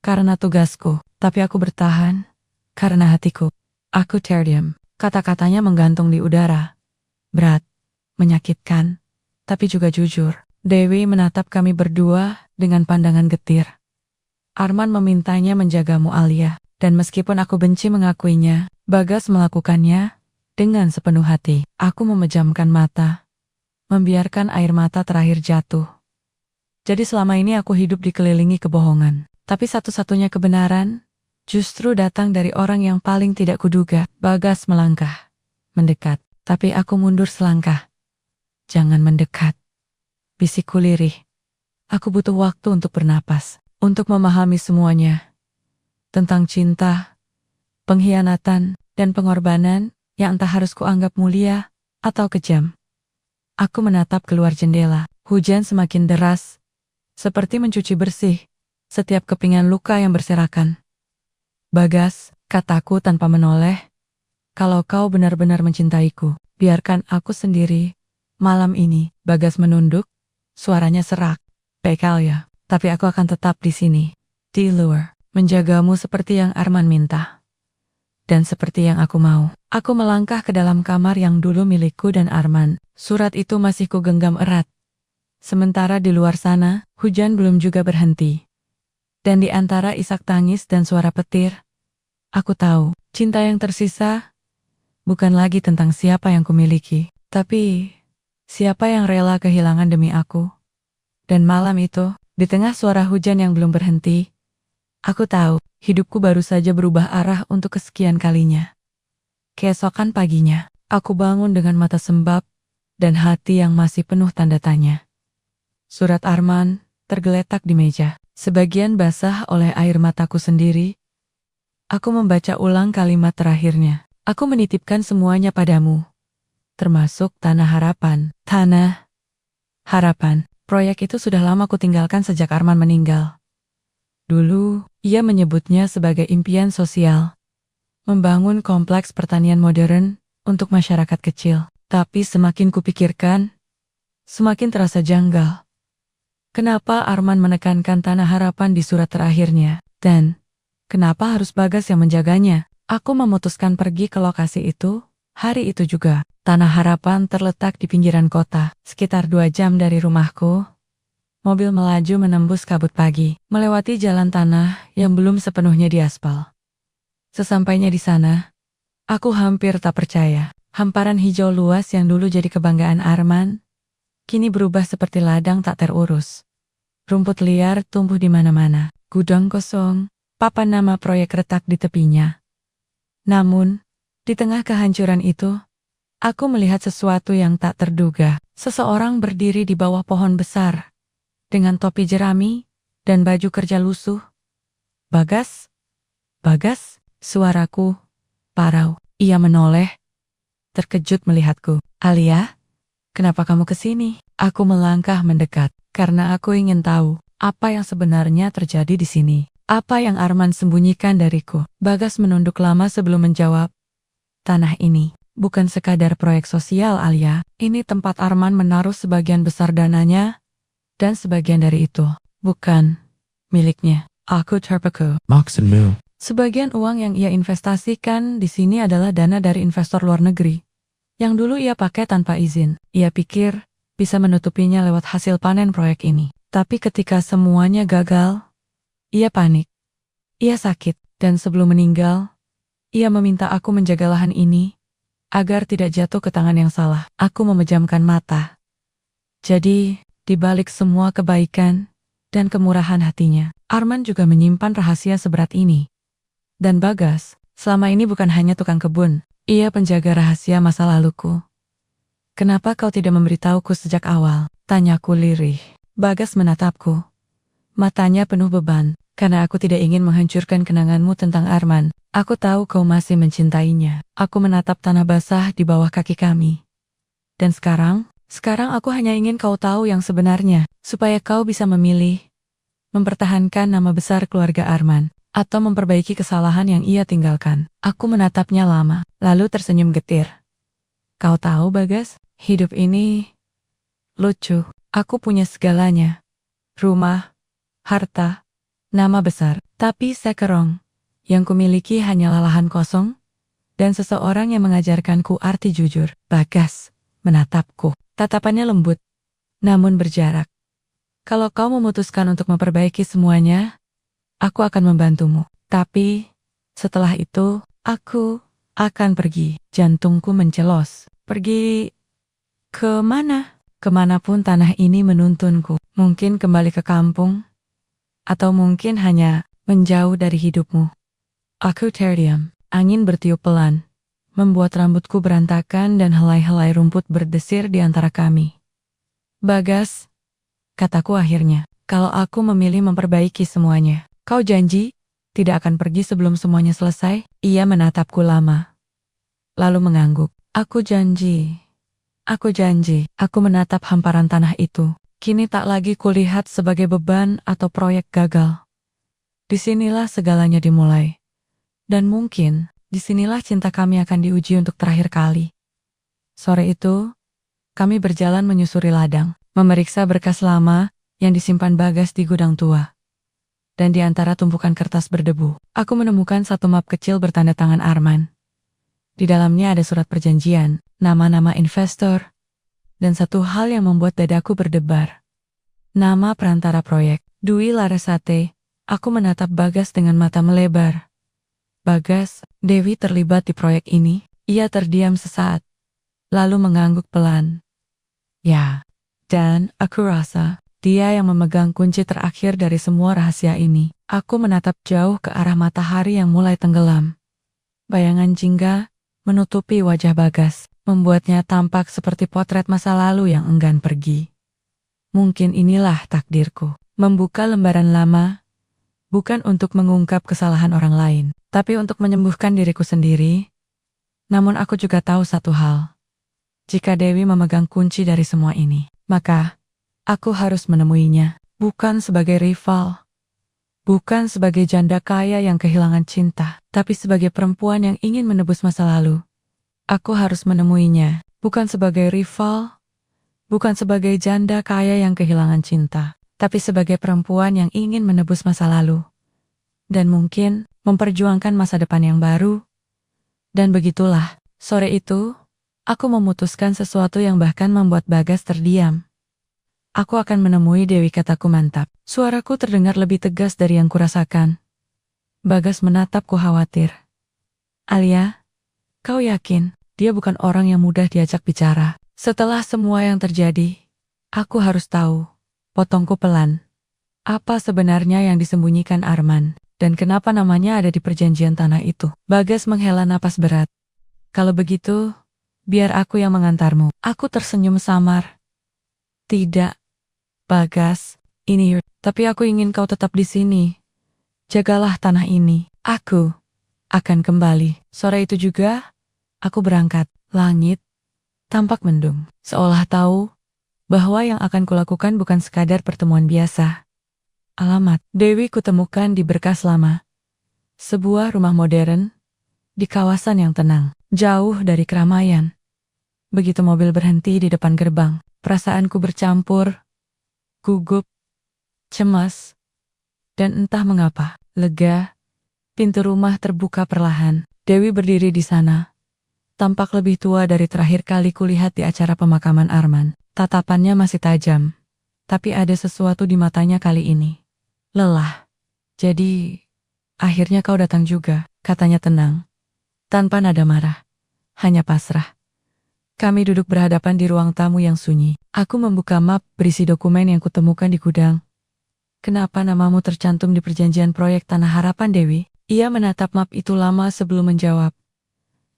karena tugasku, tapi aku bertahan karena hatiku. Aku terdiam, kata-katanya menggantung di udara. Berat, menyakitkan, tapi juga jujur. Dewi menatap kami berdua dengan pandangan getir. Arman memintanya menjagamu, Alia, dan meskipun aku benci mengakuinya, Bagas melakukannya dengan sepenuh hati. Aku memejamkan mata, membiarkan air mata terakhir jatuh. Jadi selama ini aku hidup dikelilingi kebohongan, tapi satu-satunya kebenaran justru datang dari orang yang paling tidak kuduga. Bagas melangkah, mendekat, tapi aku mundur selangkah. Jangan mendekat, bisikku lirih. Aku butuh waktu untuk bernapas, untuk memahami semuanya. Tentang cinta, pengkhianatan, dan pengorbanan yang entah harus kuanggap mulia atau kejam. Aku menatap keluar jendela. Hujan semakin deras, seperti mencuci bersih setiap kepingan luka yang berserakan. Bagas, kataku tanpa menoleh, kalau kau benar-benar mencintaiku, biarkan aku sendiri malam ini. Bagas menunduk, suaranya serak. Baik ya, tapi aku akan tetap di sini, di luar, menjagamu seperti yang Arman minta. Dan seperti yang aku mau. Aku melangkah ke dalam kamar yang dulu milikku dan Arman. Surat itu masih kugenggam erat. Sementara di luar sana, hujan belum juga berhenti. Dan di antara isak tangis dan suara petir, aku tahu, cinta yang tersisa bukan lagi tentang siapa yang kumiliki, tapi siapa yang rela kehilangan demi aku. Dan malam itu, di tengah suara hujan yang belum berhenti, aku tahu, hidupku baru saja berubah arah untuk kesekian kalinya. Keesokan paginya, aku bangun dengan mata sembab dan hati yang masih penuh tanda tanya. Surat Arman tergeletak di meja, sebagian basah oleh air mataku sendiri. Aku membaca ulang kalimat terakhirnya. Aku menitipkan semuanya padamu, termasuk Tanah Harapan. Tanah Harapan. Proyek itu sudah lama kutinggalkan sejak Arman meninggal. Dulu, ia menyebutnya sebagai impian sosial. membangun kompleks pertanian modern untuk masyarakat kecil. Tapi semakin kupikirkan, semakin terasa janggal. Kenapa Arman menekankan Tanah Harapan di surat terakhirnya? Dan kenapa harus Bagas yang menjaganya? Aku memutuskan pergi ke lokasi itu. Hari itu juga, Tanah Harapan terletak di pinggiran kota, sekitar 2 jam dari rumahku. Mobil melaju menembus kabut pagi, melewati jalan tanah yang belum sepenuhnya diaspal. Sesampainya di sana, aku hampir tak percaya. Hamparan hijau luas yang dulu jadi kebanggaan Arman, kini berubah seperti ladang tak terurus. Rumput liar tumbuh di mana-mana, gudang kosong, papan nama proyek retak di tepinya. Namun, di tengah kehancuran itu, aku melihat sesuatu yang tak terduga. Seseorang berdiri di bawah pohon besar, dengan topi jerami dan baju kerja lusuh. Bagas? Bagas? Suaraku parau. Ia menoleh, terkejut melihatku. Alia, kenapa kamu kesini? Aku melangkah mendekat, karena aku ingin tahu apa yang sebenarnya terjadi di sini. Apa yang Arman sembunyikan dariku? Bagas menunduk lama sebelum menjawab. Tanah ini bukan sekadar proyek sosial, Alia. Ini tempat Arman menaruh sebagian besar dananya, dan sebagian dari itu bukan miliknya. Aku terpaku. Mox and Moo. Sebagian uang yang ia investasikan di sini adalah dana dari investor luar negeri, yang dulu ia pakai tanpa izin. Ia pikir bisa menutupinya lewat hasil panen proyek ini. Tapi ketika semuanya gagal, ia panik. Ia sakit, dan sebelum meninggal, ia meminta aku menjaga lahan ini, agar tidak jatuh ke tangan yang salah. Aku memejamkan mata. Jadi, di balik semua kebaikan dan kemurahan hatinya, Arman juga menyimpan rahasia seberat ini. Dan Bagas, selama ini bukan hanya tukang kebun, ia penjaga rahasia masa laluku. Kenapa kau tidak memberitahuku sejak awal? Tanyaku lirih. Bagas menatapku. Matanya penuh beban, karena aku tidak ingin menghancurkan kenanganmu tentang Arman. Aku tahu kau masih mencintainya. Aku menatap tanah basah di bawah kaki kami. Dan sekarang aku hanya ingin kau tahu yang sebenarnya, supaya kau bisa memilih, mempertahankan nama besar keluarga Arman, atau memperbaiki kesalahan yang ia tinggalkan. Aku menatapnya lama, lalu tersenyum getir. Kau tahu, Bagas, hidup ini lucu. Aku punya segalanya. Rumah, harta, nama besar. Tapi sekarang, yang kumiliki hanyalah lahan kosong, dan seseorang yang mengajarkanku arti jujur. Bagas menatapku. Tatapannya lembut, namun berjarak. Kalau kau memutuskan untuk memperbaiki semuanya, aku akan membantumu. Tapi, setelah itu, aku akan pergi. Jantungku mencelos. Pergi ke mana? Kemanapun tanah ini menuntunku. Mungkin kembali ke kampung, atau mungkin hanya menjauh dari hidupmu. Aku terdiam. Angin bertiup pelan, membuat rambutku berantakan dan helai-helai rumput berdesir di antara kami. Bagas, kataku akhirnya, kalau aku memilih memperbaiki semuanya, kau janji tidak akan pergi sebelum semuanya selesai? Ia menatapku lama, lalu mengangguk. Aku janji. Aku menatap hamparan tanah itu. Kini tak lagi kulihat sebagai beban atau proyek gagal. Disinilah segalanya dimulai. Dan mungkin, disinilah cinta kami akan diuji untuk terakhir kali. Sore itu, kami berjalan menyusuri ladang, memeriksa berkas lama yang disimpan Bagas di gudang tua. Dan di antara tumpukan kertas berdebu, aku menemukan satu map kecil bertanda tangan Arman. Di dalamnya ada surat perjanjian, nama-nama investor, dan satu hal yang membuat dadaku berdebar. Nama perantara proyek, Dwi Larasate. Aku menatap Bagas dengan mata melebar. Bagas, Dewi terlibat di proyek ini. Ia terdiam sesaat, lalu mengangguk pelan. Ya, dan aku rasa dia yang memegang kunci terakhir dari semua rahasia ini. Aku menatap jauh ke arah matahari yang mulai tenggelam. Bayangan jingga menutupi wajah Bagas, membuatnya tampak seperti potret masa lalu yang enggan pergi. Mungkin inilah takdirku, membuka lembaran lama, bukan untuk mengungkap kesalahan orang lain, tapi untuk menyembuhkan diriku sendiri. Namun aku juga tahu satu hal. Jika Dewi memegang kunci dari semua ini, maka aku harus menemuinya, bukan sebagai rival, Bukan sebagai janda kaya yang kehilangan cinta, tapi sebagai perempuan yang ingin menebus masa lalu. Aku harus menemuinya, bukan sebagai rival, bukan sebagai janda kaya yang kehilangan cinta, tapi sebagai perempuan yang ingin menebus masa lalu. Dan mungkin memperjuangkan masa depan yang baru. Dan begitulah, sore itu, aku memutuskan sesuatu yang bahkan membuat Bagas terdiam. Aku akan menemui Dewi, kataku mantap. Suaraku terdengar lebih tegas dari yang kurasakan. Bagas menatapku khawatir. Alia, kau yakin dia bukan orang yang mudah diajak bicara? Setelah semua yang terjadi, aku harus tahu, potongku pelan. Apa sebenarnya yang disembunyikan Arman? Dan kenapa namanya ada di perjanjian tanah itu? Bagas menghela napas berat. Kalau begitu, biar aku yang mengantarmu. Aku tersenyum samar. Tidak, Bagas, ini, tapi aku ingin kau tetap di sini. Jagalah tanah ini. Aku akan kembali. Sore itu juga, aku berangkat. Langit tampak mendung, seolah tahu bahwa yang akan kulakukan bukan sekadar pertemuan biasa. Alamat Dewi kutemukan di berkas lama. Sebuah rumah modern di kawasan yang tenang, jauh dari keramaian. Begitu mobil berhenti di depan gerbang, perasaanku bercampur, gugup, cemas, dan entah mengapa, lega. Pintu rumah terbuka perlahan. Dewi berdiri di sana. Tampak lebih tua dari terakhir kali kulihat di acara pemakaman Arman. Tatapannya masih tajam, tapi ada sesuatu di matanya kali ini. Lelah. Jadi, akhirnya kau datang juga, katanya tenang. Tanpa nada marah, hanya pasrah. Kami duduk berhadapan di ruang tamu yang sunyi. Aku membuka map berisi dokumen yang kutemukan di gudang. Kenapa namamu tercantum di perjanjian proyek Tanah Harapan, Dewi? Ia menatap map itu lama sebelum menjawab.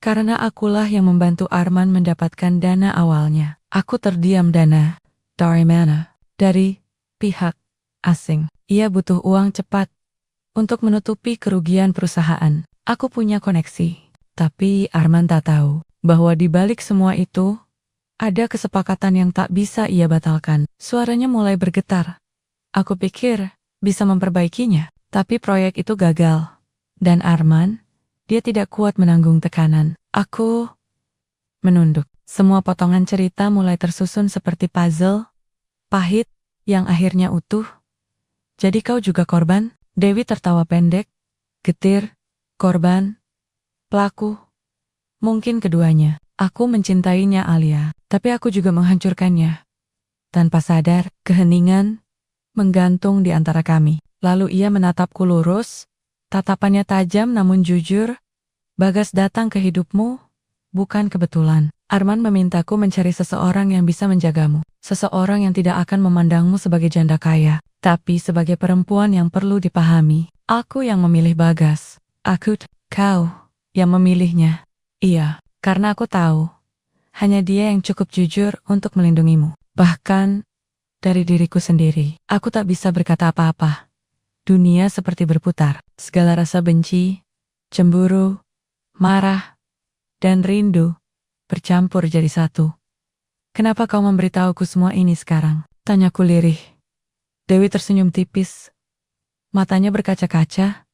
Karena akulah yang membantu Arman mendapatkan dana awalnya. Aku terdiam. Dana dari mana? Dari pihak asing. Ia butuh uang cepat untuk menutupi kerugian perusahaan. Aku punya koneksi. Tapi Arman tak tahu bahwa di balik semua itu, ada kesepakatan yang tak bisa ia batalkan. Suaranya mulai bergetar. Aku pikir bisa memperbaikinya, tapi proyek itu gagal. Dan Arman, dia tidak kuat menanggung tekanan. Aku menunduk. Semua potongan cerita mulai tersusun seperti puzzle, pahit, yang akhirnya utuh. Jadi kau juga korban? Dewi tertawa pendek, getir, korban, pelaku. Mungkin keduanya. Aku mencintainya, Alia, tapi aku juga menghancurkannya. Tanpa sadar, keheningan menggantung di antara kami. Lalu ia menatapku lurus, tatapannya tajam namun jujur. Bagas datang ke hidupmu, bukan kebetulan. Arman memintaku mencari seseorang yang bisa menjagamu. Seseorang yang tidak akan memandangmu sebagai janda kaya, tapi sebagai perempuan yang perlu dipahami. Aku yang memilih Bagas. Kau yang memilihnya. Iya, karena aku tahu, hanya dia yang cukup jujur untuk melindungimu. Bahkan, dari diriku sendiri, aku tak bisa berkata apa-apa. Dunia seperti berputar. Segala rasa benci, cemburu, marah, dan rindu bercampur jadi satu. Kenapa kau memberitahuku semua ini sekarang? Tanyaku lirih. Dewi tersenyum tipis. Matanya berkaca-kaca.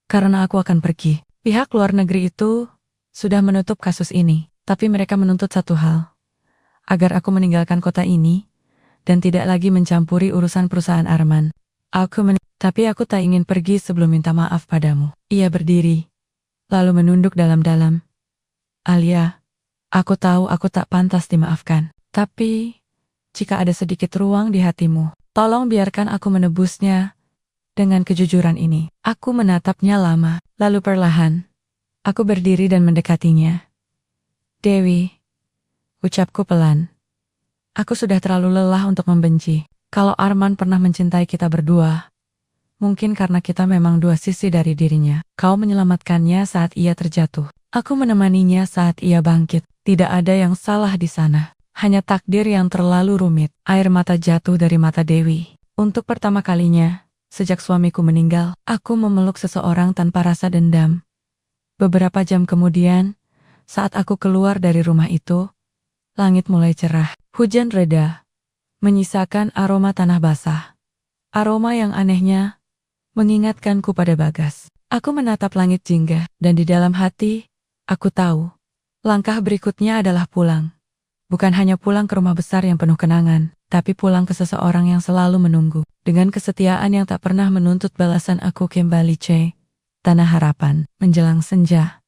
Karena aku akan pergi. Pihak luar negeri itu sudah menutup kasus ini, tapi mereka menuntut satu hal. Agar aku meninggalkan kota ini, dan tidak lagi mencampuri urusan perusahaan Arman. Tapi aku tak ingin pergi sebelum minta maaf padamu. Ia berdiri, lalu menunduk dalam-dalam. Alia, aku tahu aku tak pantas dimaafkan. Tapi, jika ada sedikit ruang di hatimu, tolong biarkan aku menebusnya dengan kejujuran ini. Aku menatapnya lama, lalu perlahan, aku berdiri dan mendekatinya. Dewi, ucapku pelan. Aku sudah terlalu lelah untuk membenci. Kalau Arman pernah mencintai kita berdua, mungkin karena kita memang dua sisi dari dirinya. Kau menyelamatkannya saat ia terjatuh. Aku menemaninya saat ia bangkit. Tidak ada yang salah di sana. Hanya takdir yang terlalu rumit. Air mata jatuh dari mata Dewi. Untuk pertama kalinya, sejak suamiku meninggal, aku memeluk seseorang tanpa rasa dendam. Beberapa jam kemudian, saat aku keluar dari rumah itu, langit mulai cerah. Hujan reda, menyisakan aroma tanah basah. Aroma yang anehnya mengingatkanku pada Bagas. Aku menatap langit jingga, dan di dalam hati, aku tahu, langkah berikutnya adalah pulang. Bukan hanya pulang ke rumah besar yang penuh kenangan, tapi pulang ke seseorang yang selalu menunggu. Dengan kesetiaan yang tak pernah menuntut balasan, aku kembali Tanah Harapan. Menjelang senja,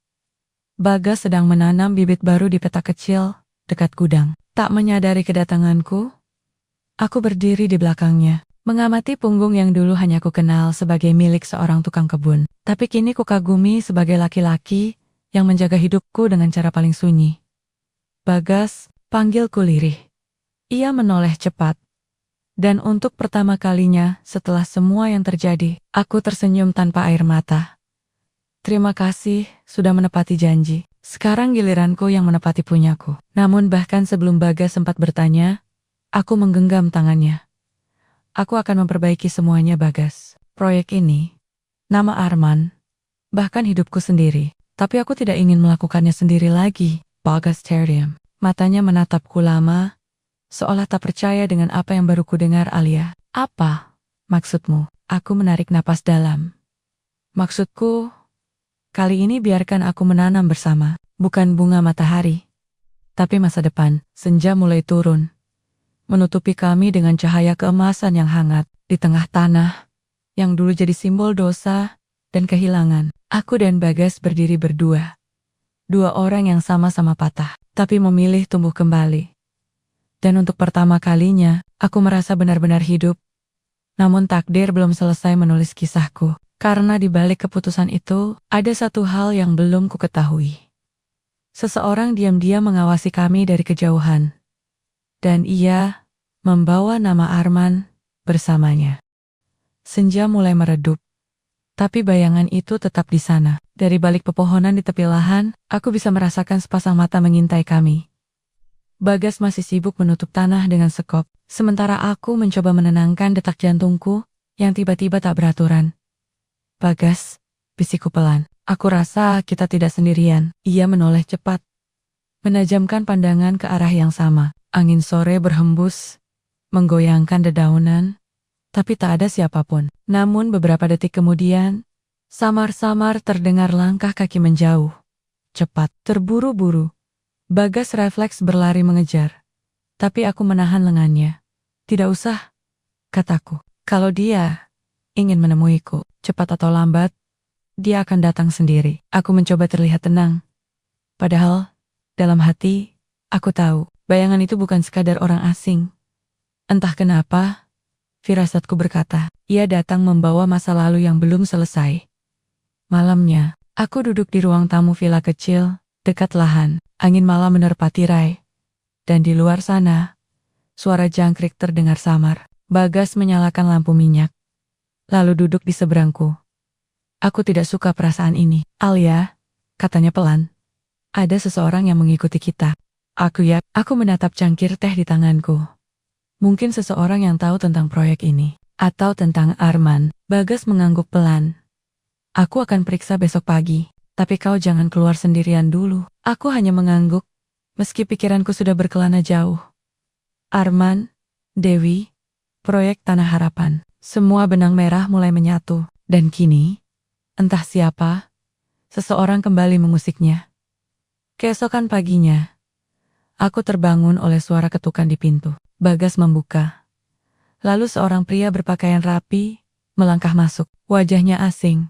Bagas sedang menanam bibit baru di petak kecil, dekat gudang. Tak menyadari kedatanganku, aku berdiri di belakangnya, mengamati punggung yang dulu hanya ku kenal sebagai milik seorang tukang kebun. Tapi kini ku kagumi sebagai laki-laki yang menjaga hidupku dengan cara paling sunyi. Bagas, panggilku lirih. Ia menoleh cepat. Dan untuk pertama kalinya setelah semua yang terjadi, aku tersenyum tanpa air mata. Terima kasih sudah menepati janji. Sekarang giliranku yang menepati punyaku. Namun bahkan sebelum Bagas sempat bertanya, aku menggenggam tangannya. Aku akan memperbaiki semuanya, Bagas. Proyek ini, nama Arman, bahkan hidupku sendiri. Tapi aku tidak ingin melakukannya sendiri lagi. Bagas terdiam. Matanya menatapku lama, seolah tak percaya dengan apa yang baru ku dengar. Alia, apa maksudmu? Aku menarik napas dalam. Maksudku, kali ini biarkan aku menanam bersama, bukan bunga matahari, tapi masa depan. Senja mulai turun, menutupi kami dengan cahaya keemasan yang hangat. Di tengah tanah, yang dulu jadi simbol dosa dan kehilangan, aku dan Bagas berdiri berdua. Dua orang yang sama-sama patah, tapi memilih tumbuh kembali. Dan untuk pertama kalinya, aku merasa benar-benar hidup. Namun takdir belum selesai menulis kisahku. Karena di balik keputusan itu, ada satu hal yang belum ku ketahui. Seseorang diam-diam mengawasi kami dari kejauhan. Dan ia membawa nama Arman bersamanya. Senja mulai meredup. Tapi bayangan itu tetap di sana. Dari balik pepohonan di tepi lahan, aku bisa merasakan sepasang mata mengintai kami. Bagas masih sibuk menutup tanah dengan sekop, sementara aku mencoba menenangkan detak jantungku yang tiba-tiba tak beraturan. Bagas, bisikku pelan. Aku rasa kita tidak sendirian. Ia menoleh cepat, menajamkan pandangan ke arah yang sama. Angin sore berhembus, menggoyangkan dedaunan, tapi tak ada siapapun. Namun beberapa detik kemudian, samar-samar terdengar langkah kaki menjauh. Cepat, terburu-buru. Bagas refleks berlari mengejar. Tapi aku menahan lengannya. Tidak usah, kataku. Kalau dia ingin menemuiku, cepat atau lambat, dia akan datang sendiri. Aku mencoba terlihat tenang. Padahal, dalam hati, aku tahu, bayangan itu bukan sekadar orang asing. Entah kenapa, firasatku berkata, ia datang membawa masa lalu yang belum selesai. Malamnya, aku duduk di ruang tamu villa kecil, dekat lahan. Angin malam menerpa tirai. Dan di luar sana, suara jangkrik terdengar samar. Bagas menyalakan lampu minyak, lalu duduk di seberangku. Aku tidak suka perasaan ini. Alia, katanya pelan. Ada seseorang yang mengikuti kita. Aku menatap cangkir teh di tanganku. Mungkin seseorang yang tahu tentang proyek ini. Atau tentang Arman. Bagas mengangguk pelan. Aku akan periksa besok pagi. Tapi kau jangan keluar sendirian dulu. Aku hanya mengangguk, meski pikiranku sudah berkelana jauh. Arman, Dewi, proyek Tanah Harapan. Semua benang merah mulai menyatu. Dan kini, entah siapa, seseorang kembali mengusiknya. Keesokan paginya, aku terbangun oleh suara ketukan di pintu. Bagas membuka. Lalu seorang pria berpakaian rapi melangkah masuk. Wajahnya asing,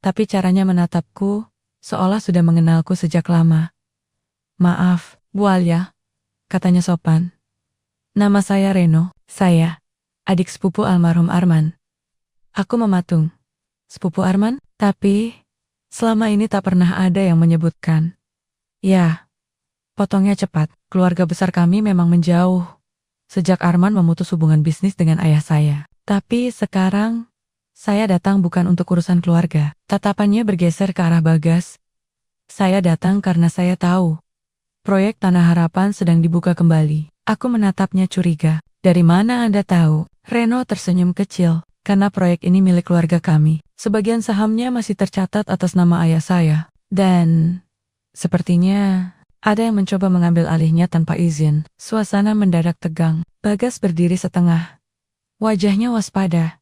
tapi caranya menatapku seolah sudah mengenalku sejak lama. Maaf, Bu Alia, katanya sopan. Nama saya Reno. Saya adik sepupu almarhum Arman. Aku mematung. Sepupu Arman? Tapi selama ini tak pernah ada yang menyebutkan. Ya, potongnya cepat. Keluarga besar kami memang menjauh sejak Arman memutus hubungan bisnis dengan ayah saya. Tapi sekarang saya datang bukan untuk urusan keluarga. Tatapannya bergeser ke arah Bagas. Saya datang karena saya tahu proyek Tanah Harapan sedang dibuka kembali. Aku menatapnya curiga. Dari mana Anda tahu? Reno tersenyum kecil. Karena proyek ini milik keluarga kami. Sebagian sahamnya masih tercatat atas nama ayah saya. Dan sepertinya ada yang mencoba mengambil alihnya tanpa izin. Suasana mendadak tegang. Bagas berdiri setengah. Wajahnya waspada.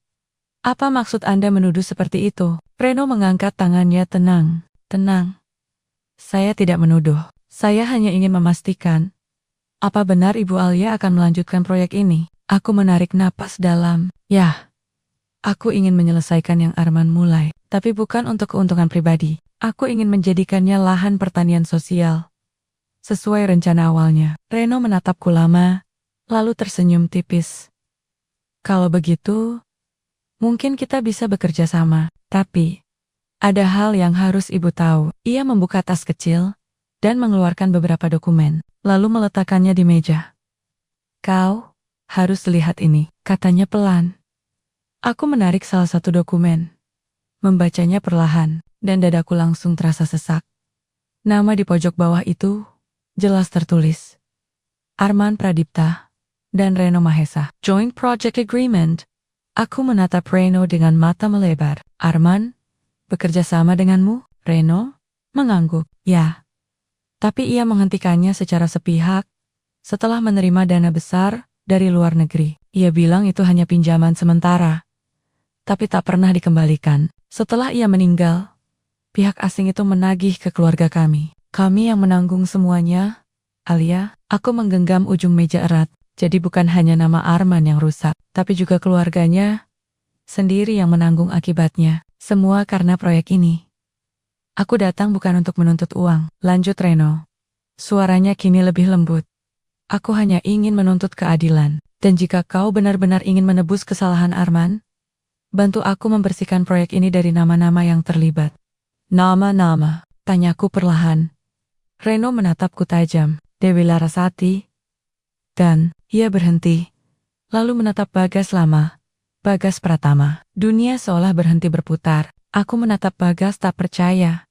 Apa maksud Anda menuduh seperti itu? Reno mengangkat tangannya. Tenang, tenang. Saya tidak menuduh. Saya hanya ingin memastikan, apa benar Ibu Alia akan melanjutkan proyek ini? Aku menarik napas dalam. Yah, aku ingin menyelesaikan yang Arman mulai, tapi bukan untuk keuntungan pribadi. Aku ingin menjadikannya lahan pertanian sosial. Sesuai rencana awalnya. Reno menatapku lama, lalu tersenyum tipis. Kalau begitu, mungkin kita bisa bekerja sama. Tapi, ada hal yang harus Ibu tahu. Ia membuka tas kecil dan mengeluarkan beberapa dokumen, lalu meletakkannya di meja. Kau harus lihat ini, katanya pelan. Aku menarik salah satu dokumen, membacanya perlahan, dan dadaku langsung terasa sesak. Nama di pojok bawah itu jelas tertulis. Arman Pradipta dan Reno Mahesa. Joint Project Agreement. Aku menatap Reno dengan mata melebar. Arman, bekerja sama denganmu? Reno mengangguk. Ya. Tapi ia menghentikannya secara sepihak setelah menerima dana besar dari luar negeri. Ia bilang itu hanya pinjaman sementara, tapi tak pernah dikembalikan. Setelah ia meninggal, pihak asing itu menagih ke keluarga kami. Kami yang menanggung semuanya. Alia, aku menggenggam ujung meja erat. Jadi bukan hanya nama Arman yang rusak, tapi juga keluarganya sendiri yang menanggung akibatnya. Semua karena proyek ini. Aku datang bukan untuk menuntut uang. Lanjut Reno. Suaranya kini lebih lembut. Aku hanya ingin menuntut keadilan. Dan jika kau benar-benar ingin menebus kesalahan Arman, bantu aku membersihkan proyek ini dari nama-nama yang terlibat. Nama-nama, tanyaku perlahan. Reno menatapku tajam. Dewi Larasati. Dan ia berhenti. Lalu menatap Bagas lama. Bagas Pratama. Dunia seolah berhenti berputar. Aku menatap Bagas tak percaya.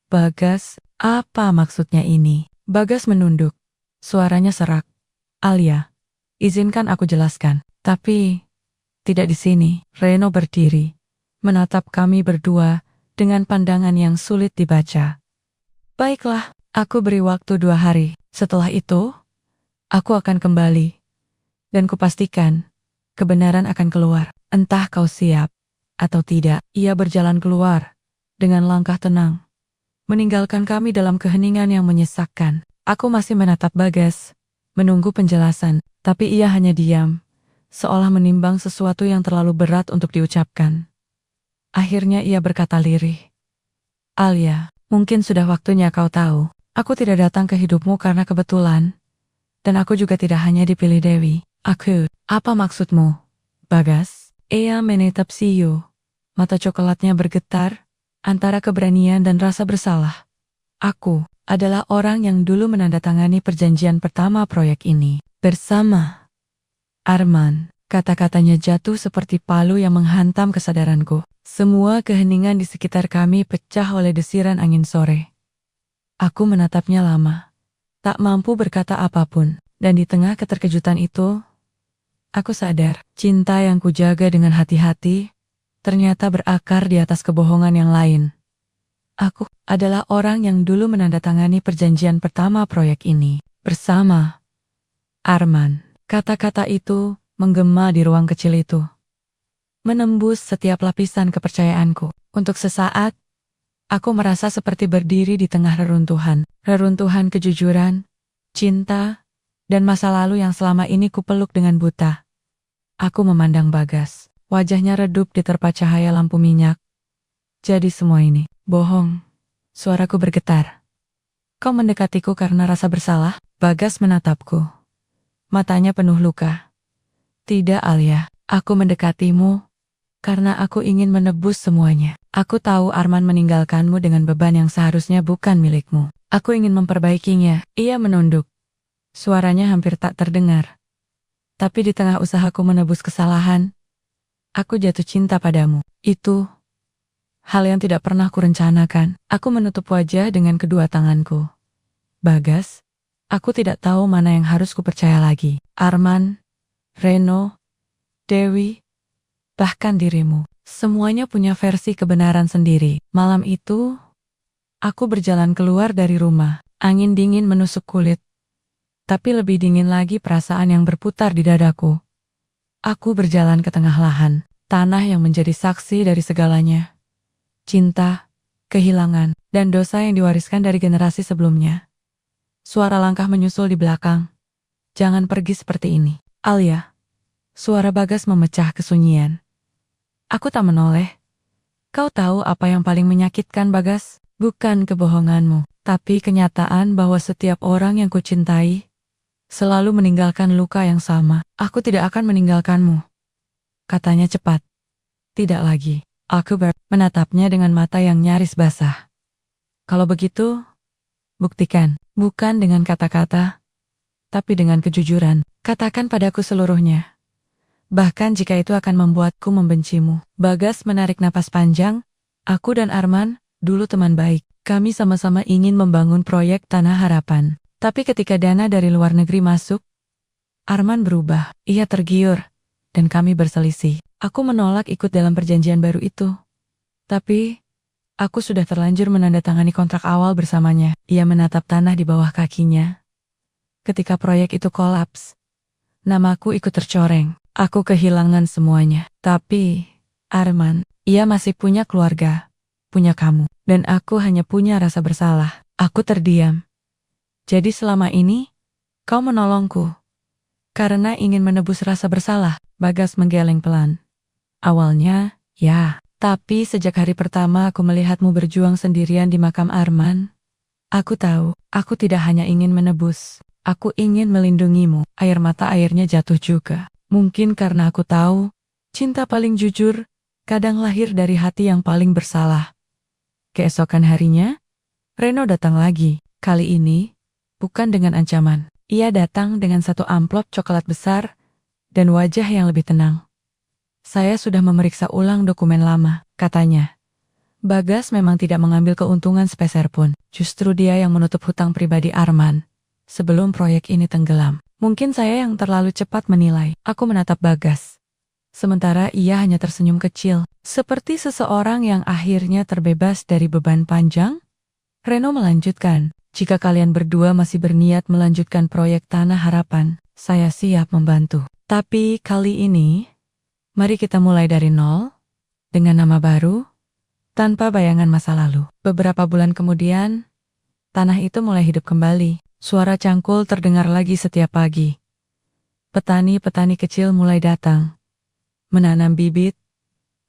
Bagas, apa maksudnya ini? Bagas menunduk. Suaranya serak. Alia, izinkan aku jelaskan. Tapi, tidak di sini. Reno berdiri, menatap kami berdua dengan pandangan yang sulit dibaca. Baiklah, aku beri waktu 2 hari. Setelah itu, aku akan kembali. Dan kupastikan, kebenaran akan keluar. Entah kau siap atau tidak. Ia berjalan keluar dengan langkah tenang, meninggalkan kami dalam keheningan yang menyesakkan. Aku masih menatap Bagas, menunggu penjelasan, tapi ia hanya diam, seolah menimbang sesuatu yang terlalu berat untuk diucapkan. Akhirnya ia berkata lirih. Alia, mungkin sudah waktunya kau tahu. Aku tidak datang ke hidupmu karena kebetulan. Dan aku juga tidak hanya dipilih Dewi. Aku, apa maksudmu? Bagas? Ia menatap Siyo. Mata coklatnya bergetar, antara keberanian dan rasa bersalah. Aku adalah orang yang dulu menandatangani perjanjian pertama proyek ini. Bersama Arman. Kata-katanya jatuh seperti palu yang menghantam kesadaranku. Semua keheningan di sekitar kami pecah oleh desiran angin sore. Aku menatapnya lama, tak mampu berkata apapun, dan di tengah keterkejutan itu, aku sadar, cinta yang kujaga dengan hati-hati, ternyata berakar di atas kebohongan yang lain. Aku adalah orang yang dulu menandatangani perjanjian pertama proyek ini, bersama Arman. Kata-kata itu menggema di ruang kecil itu, menembus setiap lapisan kepercayaanku. Untuk sesaat, aku merasa seperti berdiri di tengah reruntuhan kejujuran, cinta, dan masa lalu yang selama ini kupeluk dengan buta. Aku memandang Bagas, wajahnya redup diterpa cahaya lampu minyak. Jadi semua ini bohong. Suaraku bergetar. Kau mendekatiku karena rasa bersalah? Bagas menatapku. Matanya penuh luka. Tidak Alia, aku mendekatimu karena aku ingin menebus semuanya. Aku tahu Arman meninggalkanmu dengan beban yang seharusnya bukan milikmu. Aku ingin memperbaikinya. Ia menunduk. Suaranya hampir tak terdengar. Tapi di tengah usahaku menebus kesalahan, aku jatuh cinta padamu. Itu hal yang tidak pernah kurencanakan. Aku menutup wajah dengan kedua tanganku. Bagas, aku tidak tahu mana yang harus kupercaya lagi. Arman, Reno, Dewi, bahkan dirimu. Semuanya punya versi kebenaran sendiri. Malam itu, aku berjalan keluar dari rumah. Angin dingin menusuk kulit. Tapi lebih dingin lagi perasaan yang berputar di dadaku. Aku berjalan ke tengah lahan. tanah yang menjadi saksi dari segalanya. Cinta, kehilangan, dan dosa yang diwariskan dari generasi sebelumnya. Suara langkah menyusul di belakang. Jangan pergi seperti ini, Alia. Suara Bagas memecah kesunyian. Aku tak menoleh. Kau tahu apa yang paling menyakitkan, Bagas? Bukan kebohonganmu, tapi kenyataan bahwa setiap orang yang kucintai selalu meninggalkan luka yang sama. Aku tidak akan meninggalkanmu, katanya cepat. Tidak lagi. Aku menatapnya dengan mata yang nyaris basah. Kalau begitu, buktikan. Bukan dengan kata-kata, tapi dengan kejujuran. Katakan padaku seluruhnya. Bahkan jika itu akan membuatku membencimu. Bagas menarik napas panjang. Aku dan Arman dulu teman baik. Kami sama-sama ingin membangun proyek Tanah Harapan. Tapi ketika dana dari luar negeri masuk, Arman berubah. Ia tergiur, dan kami berselisih. Aku menolak ikut dalam perjanjian baru itu. Tapi, aku sudah terlanjur menandatangani kontrak awal bersamanya. Ia menatap tanah di bawah kakinya. Ketika proyek itu kolaps, namaku ikut tercoreng. Aku kehilangan semuanya. Tapi, Arman, ia masih punya keluarga, punya kamu, dan aku hanya punya rasa bersalah. Aku terdiam. Jadi selama ini, kau menolongku karena ingin menebus rasa bersalah. Bagas menggeleng pelan. Awalnya, ya. Tapi sejak hari pertama aku melihatmu berjuang sendirian di makam Arman, aku tahu, aku tidak hanya ingin menebus. Aku ingin melindungimu. Air mata airnya jatuh juga. Mungkin karena aku tahu, cinta paling jujur kadang lahir dari hati yang paling bersalah. Keesokan harinya, Reno datang lagi. Kali ini, bukan dengan ancaman. Ia datang dengan satu amplop coklat besar dan wajah yang lebih tenang. Saya sudah memeriksa ulang dokumen lama, katanya. Bagas memang tidak mengambil keuntungan sepeser pun. Justru dia yang menutup hutang pribadi Arman sebelum proyek ini tenggelam. Mungkin saya yang terlalu cepat menilai. Aku menatap Bagas. Sementara ia hanya tersenyum kecil, seperti seseorang yang akhirnya terbebas dari beban panjang. Reno melanjutkan, jika kalian berdua masih berniat melanjutkan proyek Tanah Harapan, saya siap membantu. Tapi kali ini, mari kita mulai dari nol, dengan nama baru, tanpa bayangan masa lalu. Beberapa bulan kemudian, tanah itu mulai hidup kembali. Suara cangkul terdengar lagi setiap pagi. Petani-petani kecil mulai datang, menanam bibit,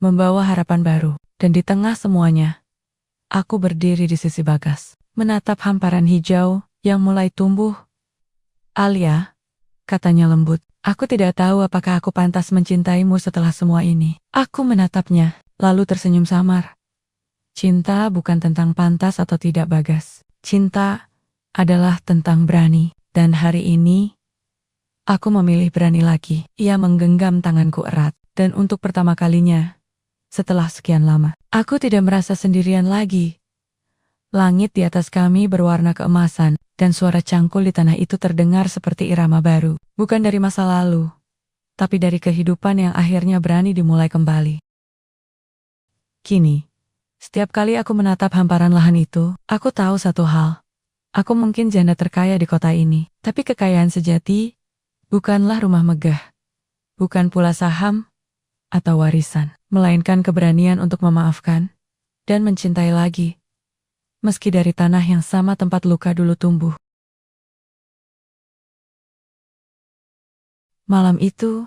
membawa harapan baru. Dan di tengah semuanya, aku berdiri di sisi Bagas, menatap hamparan hijau yang mulai tumbuh. Alia, katanya lembut, aku tidak tahu apakah aku pantas mencintaimu setelah semua ini. Aku menatapnya, lalu tersenyum samar. Cinta bukan tentang pantas atau tidak, Bagas. Cinta adalah tentang berani. Dan hari ini, aku memilih berani lagi. Ia menggenggam tanganku erat. Dan untuk pertama kalinya, setelah sekian lama, aku tidak merasa sendirian lagi. Langit di atas kami berwarna keemasan, dan suara cangkul di tanah itu terdengar seperti irama baru. Bukan dari masa lalu, tapi dari kehidupan yang akhirnya berani dimulai kembali. Kini, setiap kali aku menatap hamparan lahan itu, aku tahu satu hal. Aku mungkin janda terkaya di kota ini, tapi kekayaan sejati bukanlah rumah megah, bukan pula saham atau warisan, melainkan keberanian untuk memaafkan dan mencintai lagi, meski dari tanah yang sama tempat luka dulu tumbuh. Malam itu,